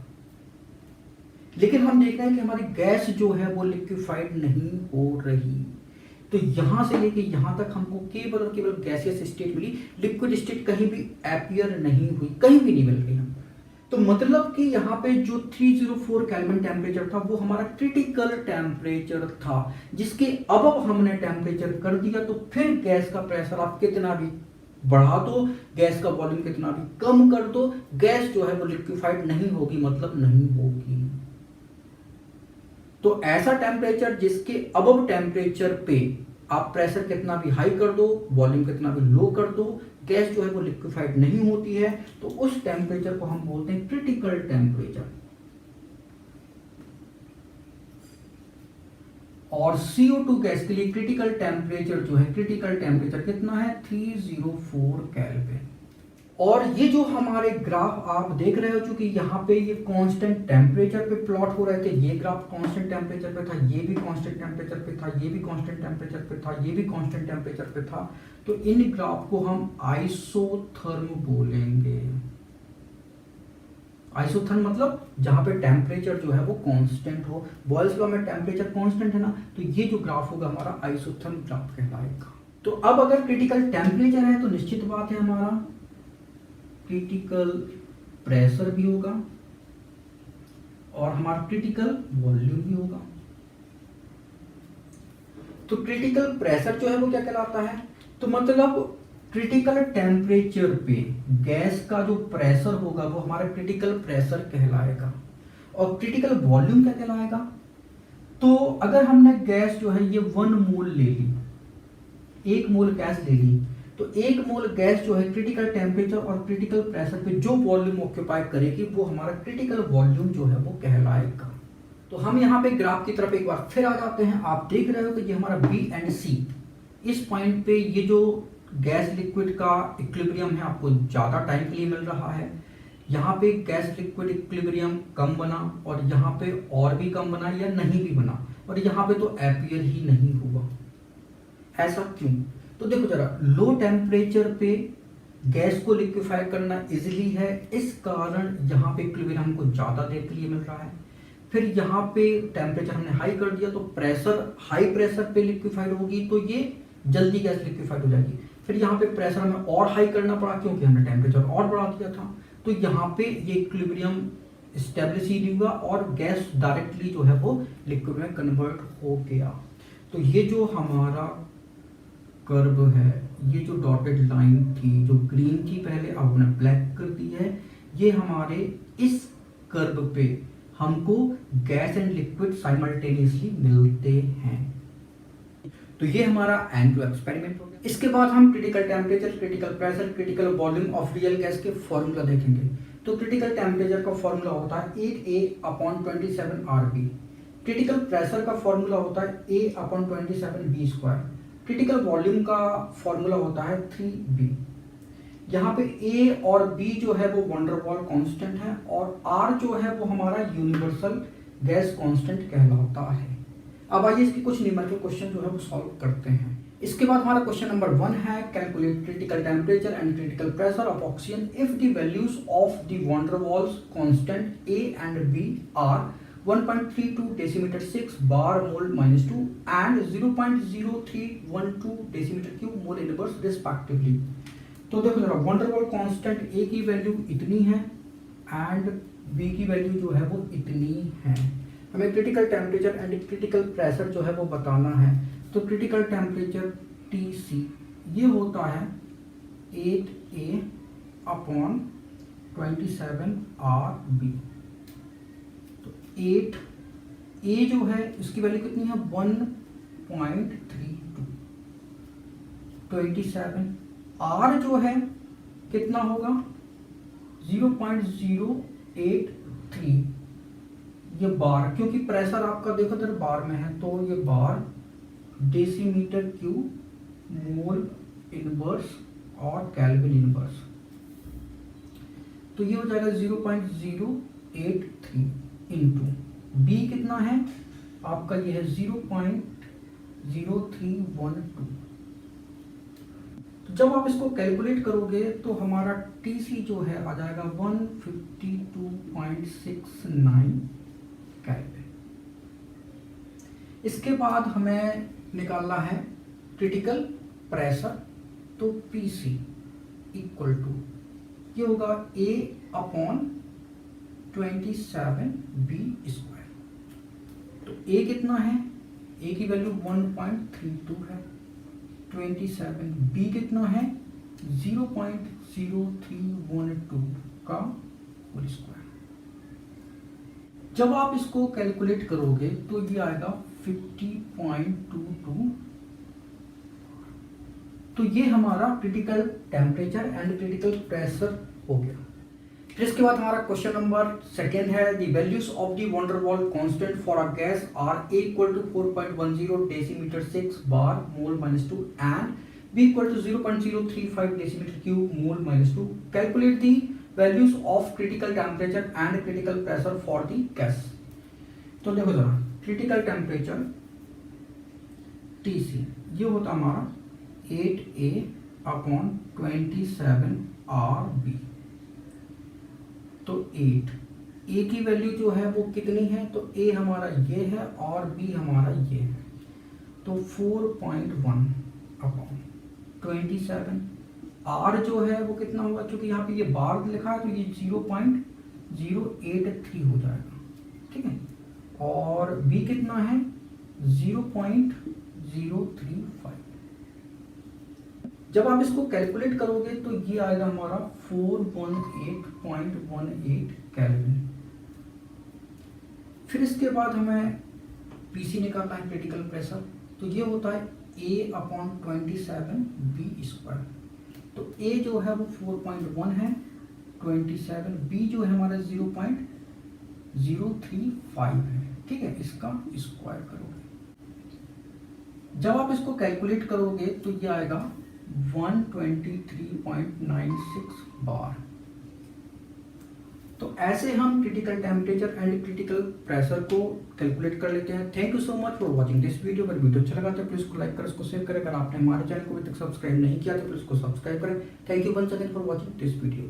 लेकिन हम देख रहे हैं कि हमारी गैस जो है वो लिक्विफाइड नहीं हो रही। तो यहां से लेके यहां तक हमको केवल और केवल गैसियस स्टेट मिली, लिक्विड स्टेट कहीं भी एपियर नहीं हुई, कहीं भी नहीं मिल रही हम। तो मतलब कि यहाँ पे जो 304 केल्विन टेम्परेचर था वो हमारा क्रिटिकल टेम्परेचर था, जिसके अब हमने टेम्परेचर कर दिया तो फिर गैस का प्रेशर आप कितना भी बढ़ा दो, गैस का वॉल्यूम कितना भी कम कर दो, गैस जो है वो लिक्विफाइड नहीं होगी, मतलब नहीं होगी। तो ऐसा टेम्परेचर जिसके अब टेम्परेचर पे आप प्रेशर कितना भी हाई कर दो, वॉल्यूम कितना भी लो कर दो, गैस जो है वो लिक्विफाइड नहीं होती है, तो उस टेम्परेचर को हम बोलते हैं क्रिटिकल टेम्परेचर। और CO2 गैस के लिए क्रिटिकल टेम्परेचर जो है, क्रिटिकल टेम्परेचर कितना है, 304 केल्विन। और ये जो हमारे ग्राफ आप देख रहे हो, चूंकि यहाँ पे ये कांस्टेंट टेम्परेचर पे प्लॉट हो रहे थे, ये ग्राफ कांस्टेंट टेम्परेचर पे था, ये भी कांस्टेंट टेम्परेचर पे था, ये भी कांस्टेंट टेम्परेचर पे था, ये भी कांस्टेंट टेम्परेचर पे था। तो इन ग्राफ को हम आइसोथर्म बोलेंगे। आइसोथर्म मतलब जहां पे टेम्परेचर जो है वो कांस्टेंट हो। बॉयल्स लॉ में टेम्परेचर कांस्टेंट है ना, तो ये जो ग्राफ होगा हमारा आइसोथर्म ग्राफ कहलाएगा। तो अब अगर क्रिटिकल टेम्परेचर है तो निश्चित बात है हमारा क्रिटिकल प्रेशर भी होगा और हमारा क्रिटिकल वॉल्यूम भी होगा। तो क्रिटिकल प्रेशर जो है वो क्या कहलाता है, तो मतलब क्रिटिकल टेम्परेचर पे गैस का जो प्रेशर होगा वो हमारा क्रिटिकल प्रेशर कहलाएगा। और क्रिटिकल वॉल्यूम क्या कहलाएगा, तो अगर हमने गैस जो है ये 1 मोल ले ली, 1 मोल गैस ले ली, तो 1 मोल गैस जो है क्रिटिकल टेम्परेचर और क्रिटिकल प्रेशर पे जो वॉल्यूम ऑक्यूपाई करेगी वो हमारा क्रिटिकल वॉल्यूम जो है वो कहलाएगा। तो हम यहाँ पे ग्राफ की तरफ एक बार फिर आ जाते हैं। आप देख रहे हो कि ये हमारा बी एंड सी, इस पॉइंट पे ये जो गैस लिक्विड का इक्विलिब्रियम है आपको ज़्यादा टाइम के लिए मिल रहा है। यहाँ पे गैस लिक्विड इक्विलिब्रियम कम बना और यहाँ पे और भी कम बना या नहीं भी बना, और यहाँ पे तो एपियर ही नहीं हुआ। ऐसा क्यों, तो देखो जरा, लो टेम्परेचर पे गैस को लिक्विफाई करना इजीली है, इस कारण यहाँ पे इक्विलिब्रियम हमको ज़्यादा देर के लिए मिल रहा है। फिर यहाँ पे टेम्परेचर हमने हाई कर दिया तो प्रेशर, हाई प्रेशर पे लिक्विफाइड होगी तो ये जल्दी गैस लिक्विफाइड हो जाएगी। फिर यहाँ पे प्रेशर हमें और हाई करना पड़ा क्योंकि हमने टेम्परेचर और बढ़ा दिया था, तो यहाँ पे ये इक्विलिब्रियम स्टेबलिश ही नहीं हुआ और गैस डायरेक्टली जो है वो लिक्विड में कन्वर्ट हो गया। तो ये जो हमारा कर्व है, ये जो डॉटेड लाइन थी जो ग्रीन थी पहले, अब हमने ब्लैक कर दी है, ये हमारे इस कर्व पे हमको गैस एंड लिक्विड साइमल्टेनियसली मिलते हैं। तो ये हमारा एंड टू एक्सपेरिमेंट हो गया। इसके बाद हम critical temperature, critical pressure, critical volume of real gas के फॉर्मूला देखेंगे। तो क्रिटिकल टेम्परेचर का फॉर्मूला होता है 8A/27 RB। क्रिटिकल प्रेशर का फॉर्मूला होता है A/27V²। क्रिटिकल वॉल्यूम का फॉर्मूला होता है 3B। यहाँ पे A और B जो है वो वंडर वॉल कांस्टेंट है और R जो है वो हमारा यूनिवर्सल गैस कांस्टेंट कहलाता है। अब आइए इसके कुछ न्यूमेरिकल क्वेश्चन जो है वो सॉल्व करते हैं। इसके बाद हमारा क्वेश्चन नंबर 1 है, calculate critical temperature and critical pressure of oxygen if the values of the wonder walls constant A and B are 1.32 decimetre 6 bar mole -2 and 0.0312 decimetre cube mole inverse respectively. तो देखो जरा, wonder Waals constant A की value इतनी है and B की value जो है वो इतनी है। हमें critical temperature and critical pressure जो है वो बताना है। तो क्रिटिकल टेम्परेचर TC ये होता है 8A/27 RB। तो 8A जो है इसकी वैल्यू कितनी है 1.32। 27 R जो है कितना होगा 0.083। ये बार, क्योंकि प्रेशर आपका देखो इधर बार में है तो ये बार डेसीमीटर क्यूब मोल इनवर्स और केल्विन इनवर्स। तो ये हो जाएगा 0.083 इंटू B कितना है आपका, ये है 0.0312। तो जब आप इसको कैलकुलेट करोगे तो हमारा TC जो है आ जाएगा 152.69 केल्विन। इसके बाद हमें निकालना है क्रिटिकल प्रेशर। तो PC इक्वल टू ये होगा A/27B²। तो A कितना है, A की वैल्यू 1.32 है, 27 B कितना है 0.0312 का होल स्क्वायर। जब आप इसको कैलकुलेट करोगे तो ये आएगा 50.22। तो ये हमारा critical temperature and critical pressure हो गया। फिर इसके बाद हमारा क्वेश्चन नंबर 2 है, the values of the van der Waals constant for a gas are A = 4.10 decimetre 6 bar mole -2 and B = 0.035 decimetre cube mole -2। Calculate the values of critical temperature and critical pressure for the gas. तो देखो जरा, critical temperature TC ये होता हमारा 8A/27 RB। तो 8 A की value जो है वो कितनी है, तो A हमारा ये है और B हमारा ये है। तो 4.1/27। R जो है वो कितना होगा, क्योंकि यहाँ पे ये बार लिखा है तो ये 0.083 हो जाएगा, ठीक है। और B कितना है 0.035। जब आप इसको कैलकुलेट करोगे तो ये आएगा हमारा 418.18 केल्विन। फिर इसके बाद हमें PC निकालना है क्रिटिकल प्रेशर। तो ये होता है A/27B²। तो A जो है वो 4.1 है, 27 B जो है हमारा 0.035 है, ठीक है। इसका स्क्वायर करोगे, जब आप इसको कैलकुलेट करोगे तो ये आएगा 123.96 बार। तो ऐसे हम critical temperature and critical pressure को कैलकुलेट कर लेते हैं। Thank you so much for watching this video. अगर वीडियो अच्छा लगा तो प्लीज इसको लाइक करें, इसको शेयर करें। अगर आपने हमारे चैनल को अभी तक सब्सक्राइब नहीं किया तो प्लीज इसको सब्सक्राइब करें। Thank you once again for watching this video.